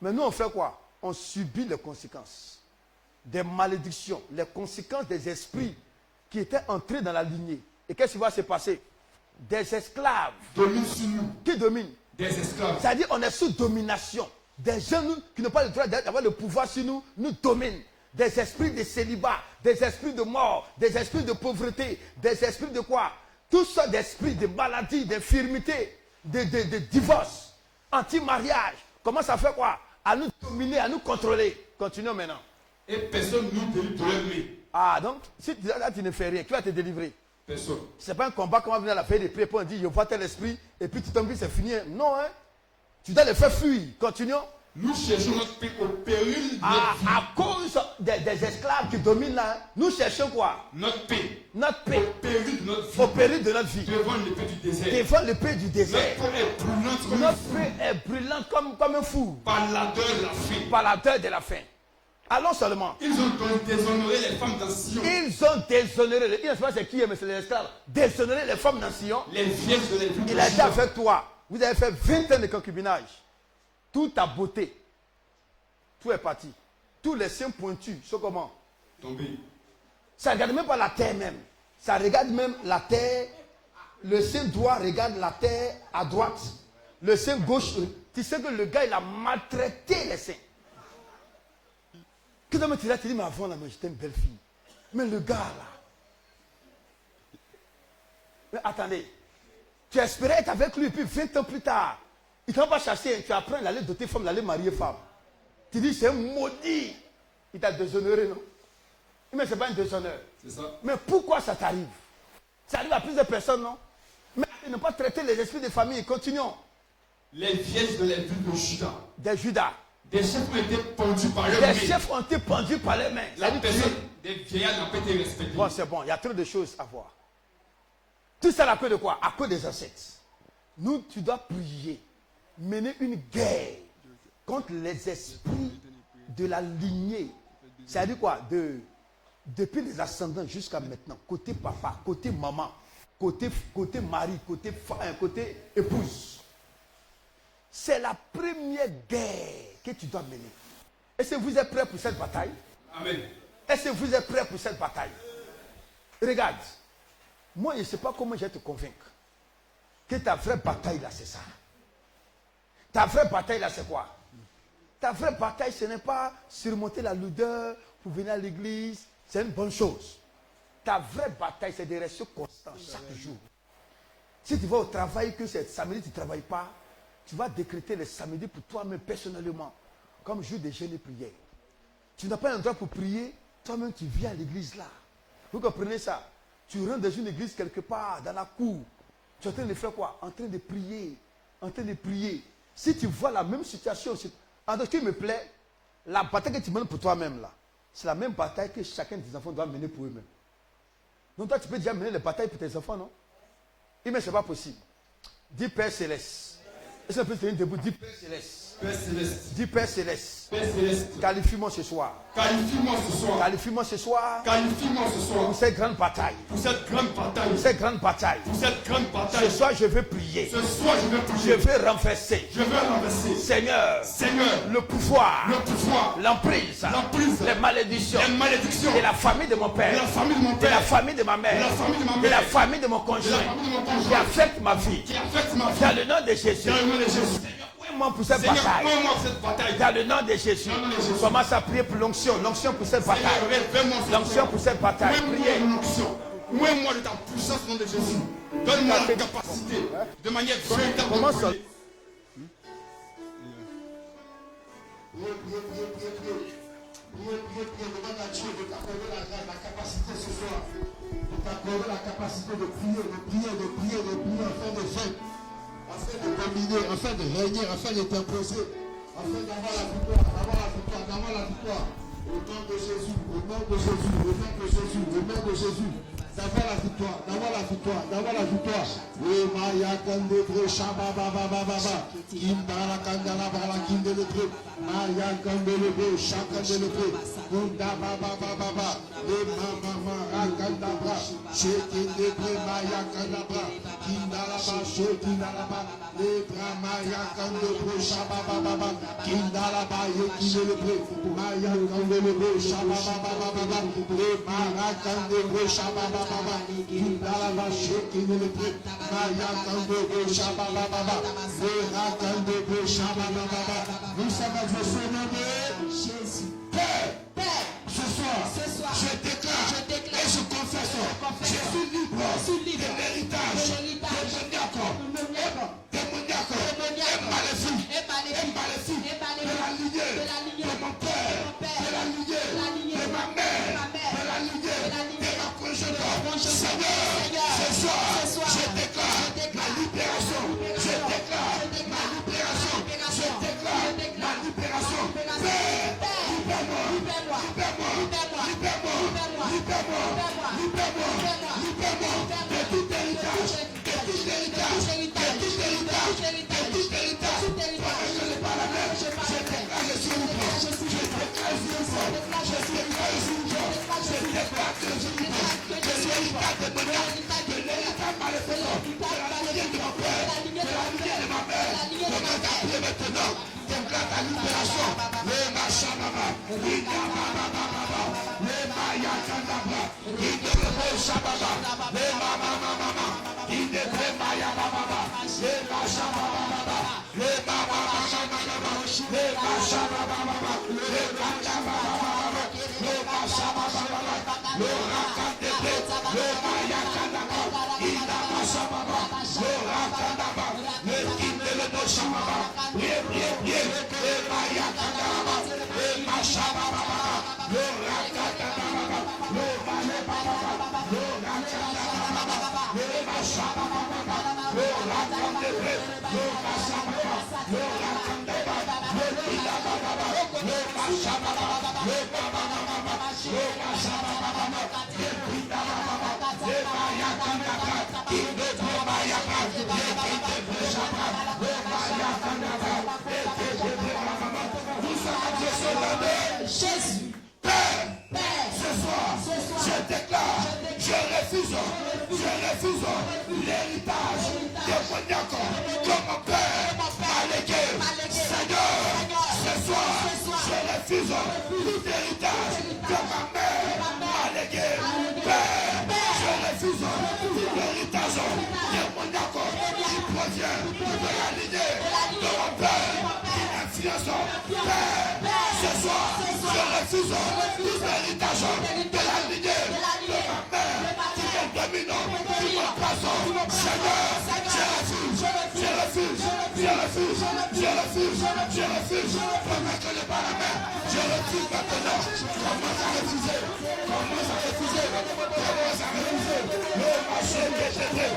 Mais nous, on fait quoi? On subit les conséquences. Des malédictions. Les conséquences des esprits qui étaient entrés dans la lignée. Et qu'est-ce qui va se passer? Des esclaves. Dominent sur nous. Qui dominent? Des esclaves. C'est-à-dire on est sous domination. Des gens qui n'ont pas le droit d'avoir le pouvoir sur nous, nous dominent. Des esprits de célibat, des esprits de mort, des esprits de pauvreté, des esprits de quoi? Toutes sortes d'esprits, de maladies, d'infirmités, de divorce, anti-mariage. Comment ça fait quoi? À nous dominer, à nous contrôler. Continuons maintenant. Et personne ne nous délivre de leur main. Ah, donc, si là, tu ne fais rien, qui va te délivrer? Personne. Ce n'est pas un combat comme on va venir à la paix des prières pour dire, je vois tel esprit, et puis tu tombes, c'est fini. Non, hein. Tu dois le faire fuir. Continuons. Nous cherchons notre paix au péril de notre vie. À cause des esclaves qui dominent là, nous cherchons quoi? Notre paix. Notre paix. Au péril de notre vie. Au péril de notre vie. Devant l'épée du désert. Devant l'épée du désert. Notre paix est brûlante comme Notre paix est brûlante comme un fou. par l'ardeur de la faim. Par la terre de la faim. Allons seulement. Ils ont donc déshonoré les femmes dans Sion. Ils ont déshonoré. Il ne sait pas c'est qui, mais c'est les esclaves. Déshonoré les femmes dans Sion. Les vierges de la ville de Il a été Juda. avec toi. Vous avez fait 20 ans de concubinage. Toute ta beauté. Tout est parti. Tous les seins pointus sont comment? Tombé. Ça ne regarde même pas la terre même. Ça regarde même la terre. Le sein droit regarde la terre à droite. Le sein gauche. Tu sais que le gars, il a maltraité les seins. Que tu l'as dit, mais avant, là, j'étais une belle fille. Mais le gars, là. Mais attendez. Tu espérais être avec lui, puis 20 ans plus tard, il ne t'a pas chassé. Tu apprends, il allait doter femme, il allait marier femme. Tu dis, c'est un maudit. Il t'a déshonoré, non? Mais ce n'est pas un déshonneur. C'est ça. Mais pourquoi ça t'arrive? Ça arrive à plusieurs personnes, non? Mais ne pas traiter les esprits de famille. Continuons. Les vierges de la ville de Juda. Des Judas. Des chefs ont été pendus par leurs Des mains. chefs ont été pendus par les mains. La C'est-à-dire personne que- des vieillards n'a pas été respectée. Bon, c'est bon. Il y a trop de choses à voir. Tout ça à cause de quoi? À cause des ancêtres. Nous, tu dois prier. Mener une guerre contre les esprits de la lignée. C'est-à-dire quoi? Depuis les ascendants jusqu'à maintenant. Côté papa, côté maman, côté mari, côté épouse. C'est la première guerre que tu dois mener. Est-ce que vous êtes prêts pour cette bataille? Amen. Est-ce que vous êtes prêts pour cette bataille? Regarde. Moi, je ne sais pas comment je vais te convaincre que ta vraie bataille là, c'est ça. Ta vraie bataille là, c'est quoi? Ta vraie bataille, ce n'est pas surmonter la lourdeur pour venir à l'église. C'est une bonne chose. Ta vraie bataille, c'est de rester constant chaque jour. Si tu vas au travail, que c'est samedi, tu ne travailles pas, tu vas décréter le samedi pour toi-même personnellement, comme jour de jeûne et prière. Tu n'as pas un droit pour prier, toi-même tu viens à l'église là. Vous comprenez ça? Tu rentres dans une église quelque part, dans la cour. Tu es en train de faire quoi? En train de prier. En train de prier. Si tu vois la même situation, en ce qui me plaît, la bataille que tu mènes pour toi-même là, c'est la même bataille que chacun des enfants doit mener pour eux-mêmes. Donc toi, tu peux déjà mener les batailles pour tes enfants, non? Mais ce n'est pas possible. Dis Père Céleste. Est-ce qu'on peut se tenir debout? Dis Père Céleste. Père Céleste. Dis Père Céleste. Père Céleste. Qualifie-moi ce soir. Qualifie-moi ce soir. Qualifie-moi ce soir Qualifie-moi ce soir. pour cette grande bataille. Pour cette grande bataille. Pour cette grande bataille. Pour cette grande Ce bataille. soir, je veux prier. Ce soir, je vais Je prier. veux renverser. Je vais renverser. Seigneur, Seigneur, le pouvoir, le pouvoir, l'emprise, l'emprise, les malédictions les malédictions de la famille de mon de père, la famille de mon de la père, famille de ma mère, de la famille de ma de mère, la famille de mon de conjoint, la famille de mon qui conjoint, affecte ma vie. qui affecte ma vie. Dans le nom de Jésus. Dans le nom de Jésus. Moi pour cette Seigneur, bataille. moi cette bataille. Dans le nom de Jésus. Dans le nom de Jésus. Commence à prier pour l'onction. L'onction pour cette Seigneur, bataille. révèle-moi ce L'onction soir. pour cette bataille. Mouais-moi Priez. de l'onction. Mouais-moi de ta puissance au nom de Jésus. Donne-moi la capacité de manière véritable de Comment ça? prier. Priez, priez, priez, priez, priez. Demande à Dieu de t'accorder la capacité ce soir. De t'accorder la capacité de prier, afin de vaincre, afin de dominer, afin de régner, afin de t'imposer, afin d'avoir la victoire. Au nom de Jésus, d'avoir la victoire. Oui, Maya Kandele Shababa Baba. Kindala Kandala Bala Kindele. Maya Kandele Shakandele. Kunda Baba. Le Mama Rakandabra. Shekinde Maya Kandabra. Kindala Ba Shekindala Ba. Le Maya Kandele Shababa Baba. Kindala Ba Yekindele. Maya Kandele Shababa Baba. Le Mara Kandele Shababa Baba. Kindala Ba Shekindele. Nous sommes à Jésus. Père, ce soir, je déclare et je confesse, je suis libre de l'héritage démoniaque et maléfique de la lignée de mon père, de la lignée de ma mère, de la lignée de ma congénère. Seigneur, ce soir, je déclare ma libération. Je déclare ma libération. Je déclare ma libération. Père, libère-moi de tout héritage, de tout héritage. Je n'ai pas la même. Je déclare le libre. Je déclare de l'héritage démoniaque, de l'héritage maléfique, de la lignée de mon père, de la lignée de ma mère. Demande à Dieu maintenant. Déclare ta libération. Le Machababa, le Maya Kandabra, le Shababa, le Mama, le Maya Baba, le Machababa, le Mama, le Machababa, le Kandababa, le Machababa, le Rakandebe, le Maya Kandabra, le Machababa, le Rakandaba, le Kindele Shababa, le Maya Kandababa, le Machababa, le Rakandababa, le Malebaba, le Rakandababa, le Machababa, le Rakandebe, le Machababa, le Rakandaba, le Kidababa, le Machababa, le Baba, le Machababa, le Kidababa, le Maya Kandabra, le Maya Kandabra, le Shababa, le Maya Kandabra, Jésus, Père, ce soir, je déclare, je refuse l'héritage démoniaque que mon père m'a légué. Seigneur, ce soir, je refuse tout héritage que ma mère m'a légué. Père, je refuse tout héritage démoniaque qui provient de la lignée de mon père qui m'influence. Père, ce soir, je refuse tout héritage de la lignée de ma mère qui me domine, qui me poison. Seigneur, je refuse. Pendant que je parle la main, je refuse maintenant. Commence à refuser. Le marché que j'étais.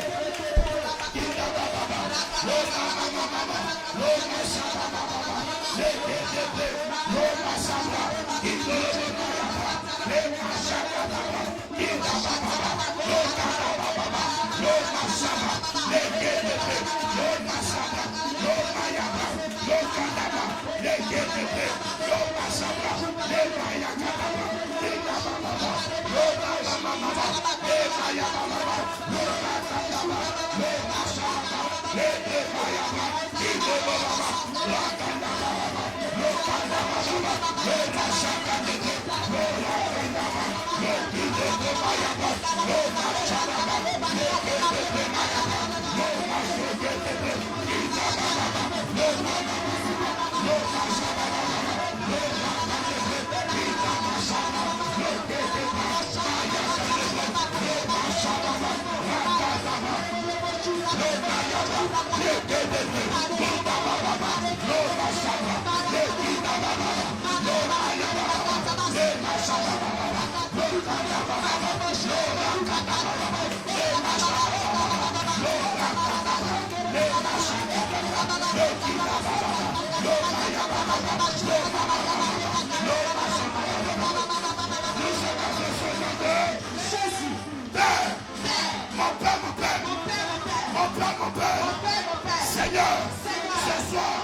Seigneur, ce soir,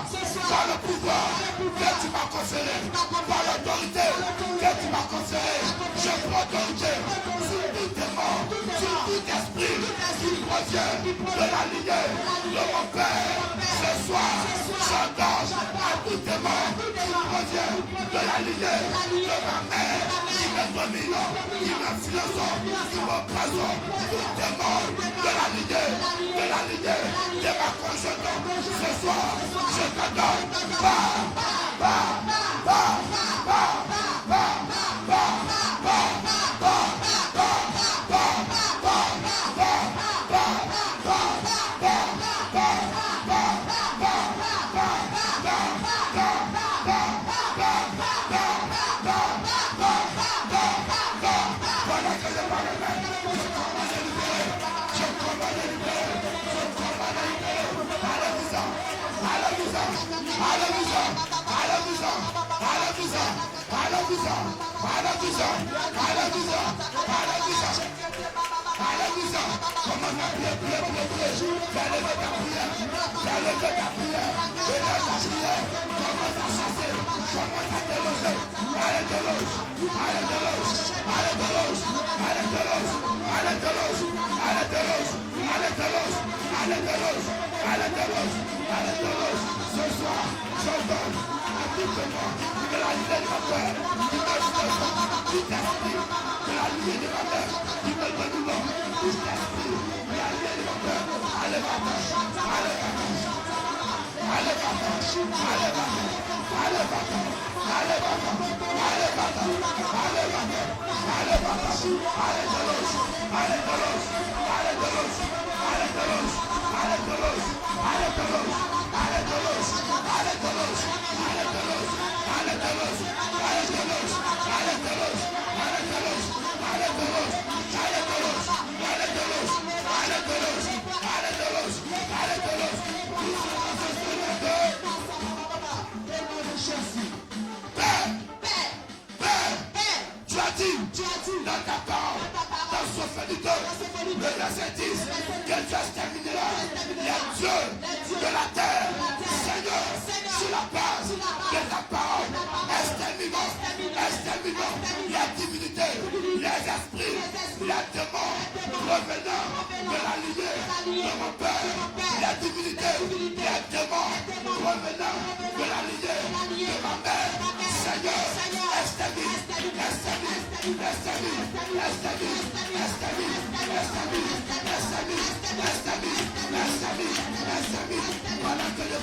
par le pouvoir que tu m'as conféré, par l'autorité que tu m'as conféré, je prends autorité sur tout démon, sur tout esprit qui provient de la lignée de mon Père. Ce soir, j'engage à tout démon qui provient de la lignée de ma mère, qui me domine, qui m'influence, qui m'oppresse, tout démon de la lignée de ma conjointe. Ce soir, je te donne ce soir, je donne à tout le monde de la lignée de ma père, qui me donne tout esprit de la lignée de ma mère, qui me donne tout esprit de la lignée de ma père. Allez, Tu as dit dans ta parole, dans Sophonie 2, le verset 10, que Dieu exterminera les dieux de la terre. Seigneur, sur la base de ta parole, exterminons les divinités, les esprits, les démons revenant de la lignée de mon Père, les divinités, les démons revenant de la lignée de ma mère. Seigneur, extermine pendant que le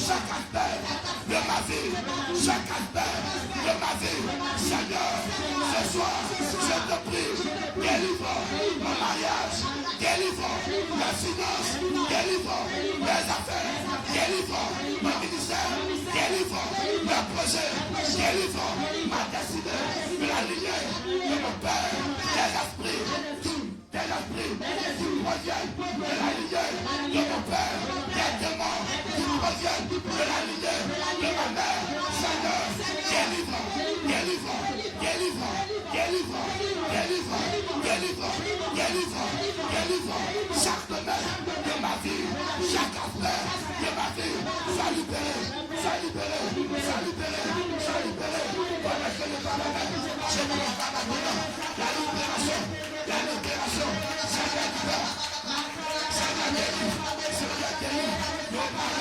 chaque aspect de ma vie, chaque aspect de ma ma vie. Seigneur, ce soir, je te prie, délivre mon mariage, délivre mes finances, délivre mes affaires, délivre mon ministère, délivre mes projets, délivre ma destinée, de la lignée de mon père, des esprits qui proviennent de la lignée de mon père, des démons qui proviennent de la lignée de ma mère. Seigneur, délivre, délivre, délivre, délivre, délivre, délivre, délivre, délivre chaque domaine de ma vie, chaque affaire de ma vie. Sois libéré, sois libéré, sois libéré, sois libéré. Voilà que le Parlement, je ne vois pas maintenant la libération, la libération, Seigneur libère, Seigneur délivre, Seigneur délivre, le Parlement,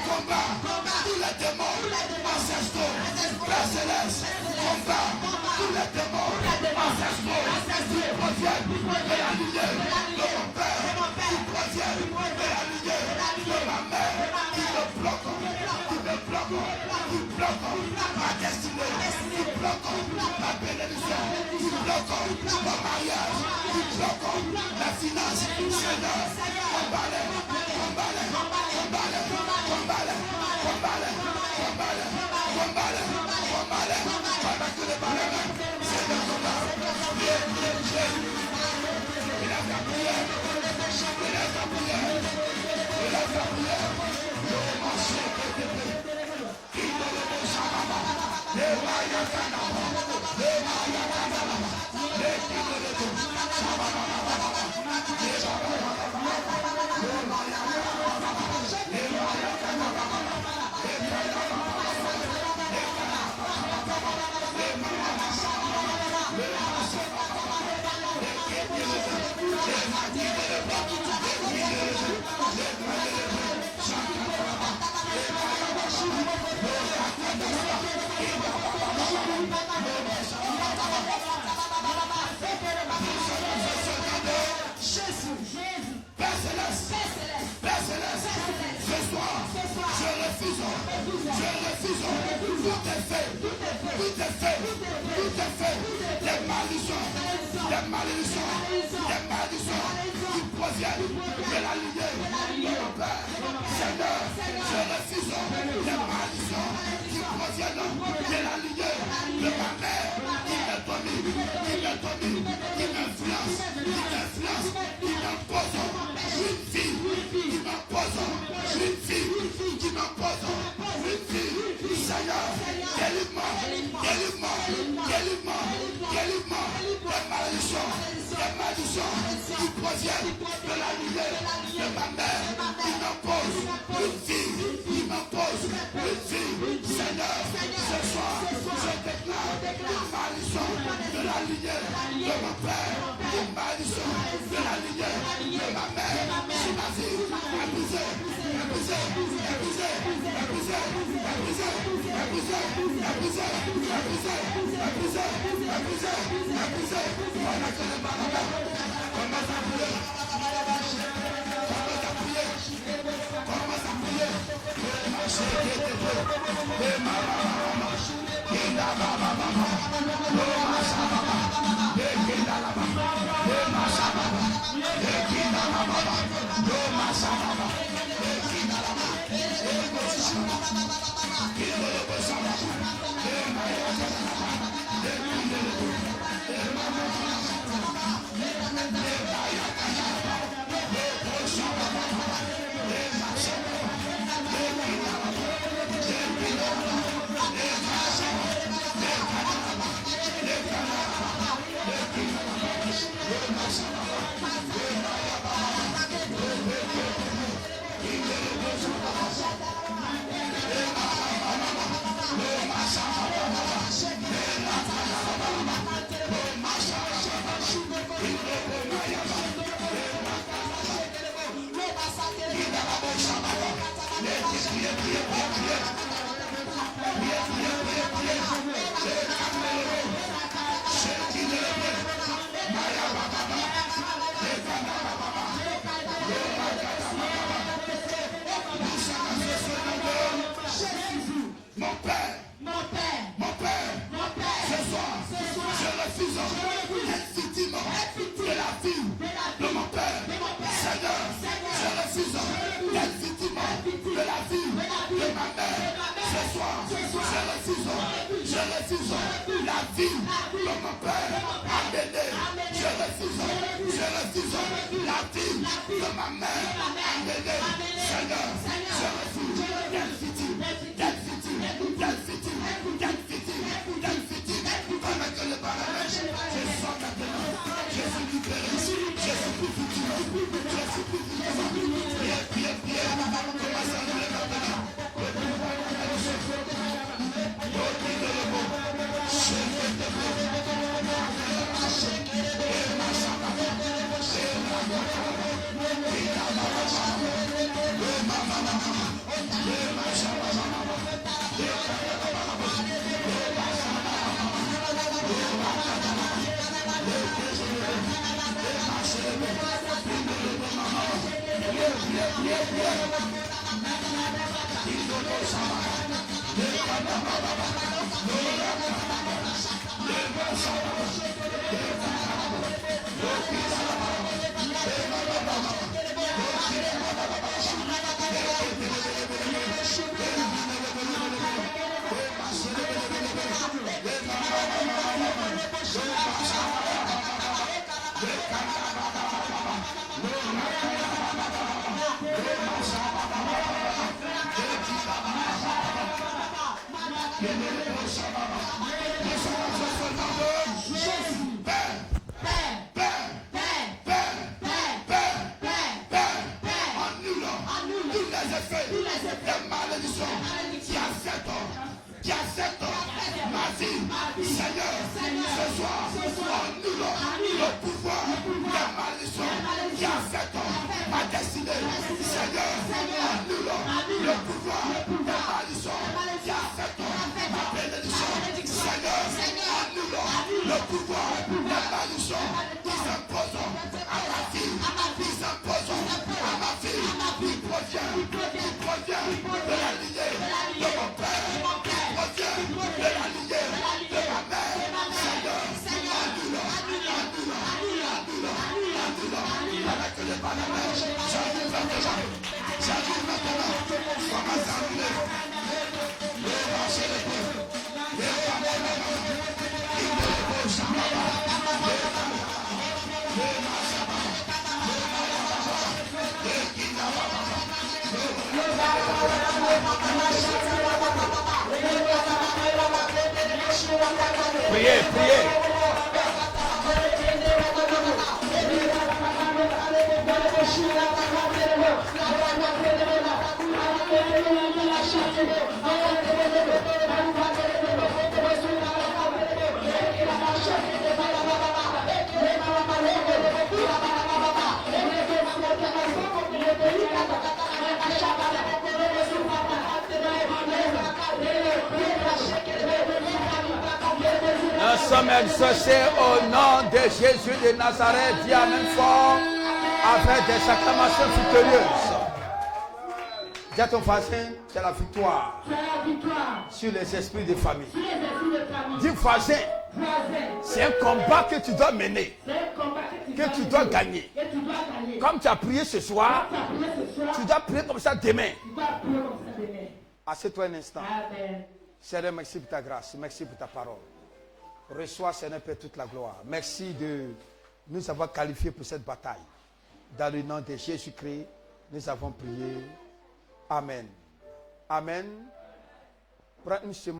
combat tous les démons ancestraux, Père Céleste, combat tous les démons ancestraux qui proviennent de la lignée de mon père, qui proviennent de la lignée de ma mère, qui me bloquent ma destinée, qui bloquent ma bénédiction, qui bloquent mon mariage, qui bloquent ma finance. Seigneur, combat-les, combat-les, combat-les, combat-les, combat-les, combat-les, combat-les, combat-les, pendant que le Parlement, Seigneur, combat. Il a fait prière, il a fait prière, il a fait prière. Les malédictions qui proviennent de la lignée de mon père. Seigneur, je refuse les malédictions qui proviennent de la lignée de ma mère, qui m'influence, qui m'impose une fille, Seigneur, délivre-moi, des malédictions qui proviennent de la lignée de ma mère, qui m'impose une fille, Seigneur, ce soir, je déclare une malédiction de la lignée de mon père, une malédiction de la lignée de ma mère, sur ma vie, épuisée. vie de mon père. Seigneur, je refuse d'être victime de la vie de ma mère. Ce soir, je refuse la vie de mon père. Amenez, je refuse la vie de ma mère. Amenez, Seigneur, je refuse d'être victime. Pendant que le paramètre, je sors maintenant, je suis libéré, je suis plus victime, Pierre, commence à lever maintenant. Qui accepte ma vie, Seigneur, ce soir, annule le pouvoir de malédiction qui accepte ma destinée, Seigneur, annule le pouvoir de malédiction qui accepte ma bénédiction, Seigneur, annule le pouvoir de malédiction qui s'impose à ma vie, qui s'impose à ma vie, qui provient de la lignée de mon père. De la lignée de ma mère, Seigneur, annule, avec le paramètre, j'arrive maintenant, commence à rouler, le marché de Dieu, le paramètre, il est beau, Shababa, Priez, priez. Nous sommes exaucés au nom de Jésus de Nazareth, dis Amen fort, avec des acclamations victorieuses. Dis à ton voisin, c'est la victoire sur les esprits de famille. Dis voisin, c'est un combat que tu dois mener, que tu dois gagner. Comme tu as prié ce soir, tu dois prier comme ça demain. Assieds-toi un instant. Seigneur, merci pour ta grâce, merci pour ta parole. Reçois, Seigneur, Père, toute la gloire. Merci de nous avoir qualifiés pour cette bataille. Dans le nom de Jésus-Christ, nous avons prié. Amen. Amen. Prends une seconde.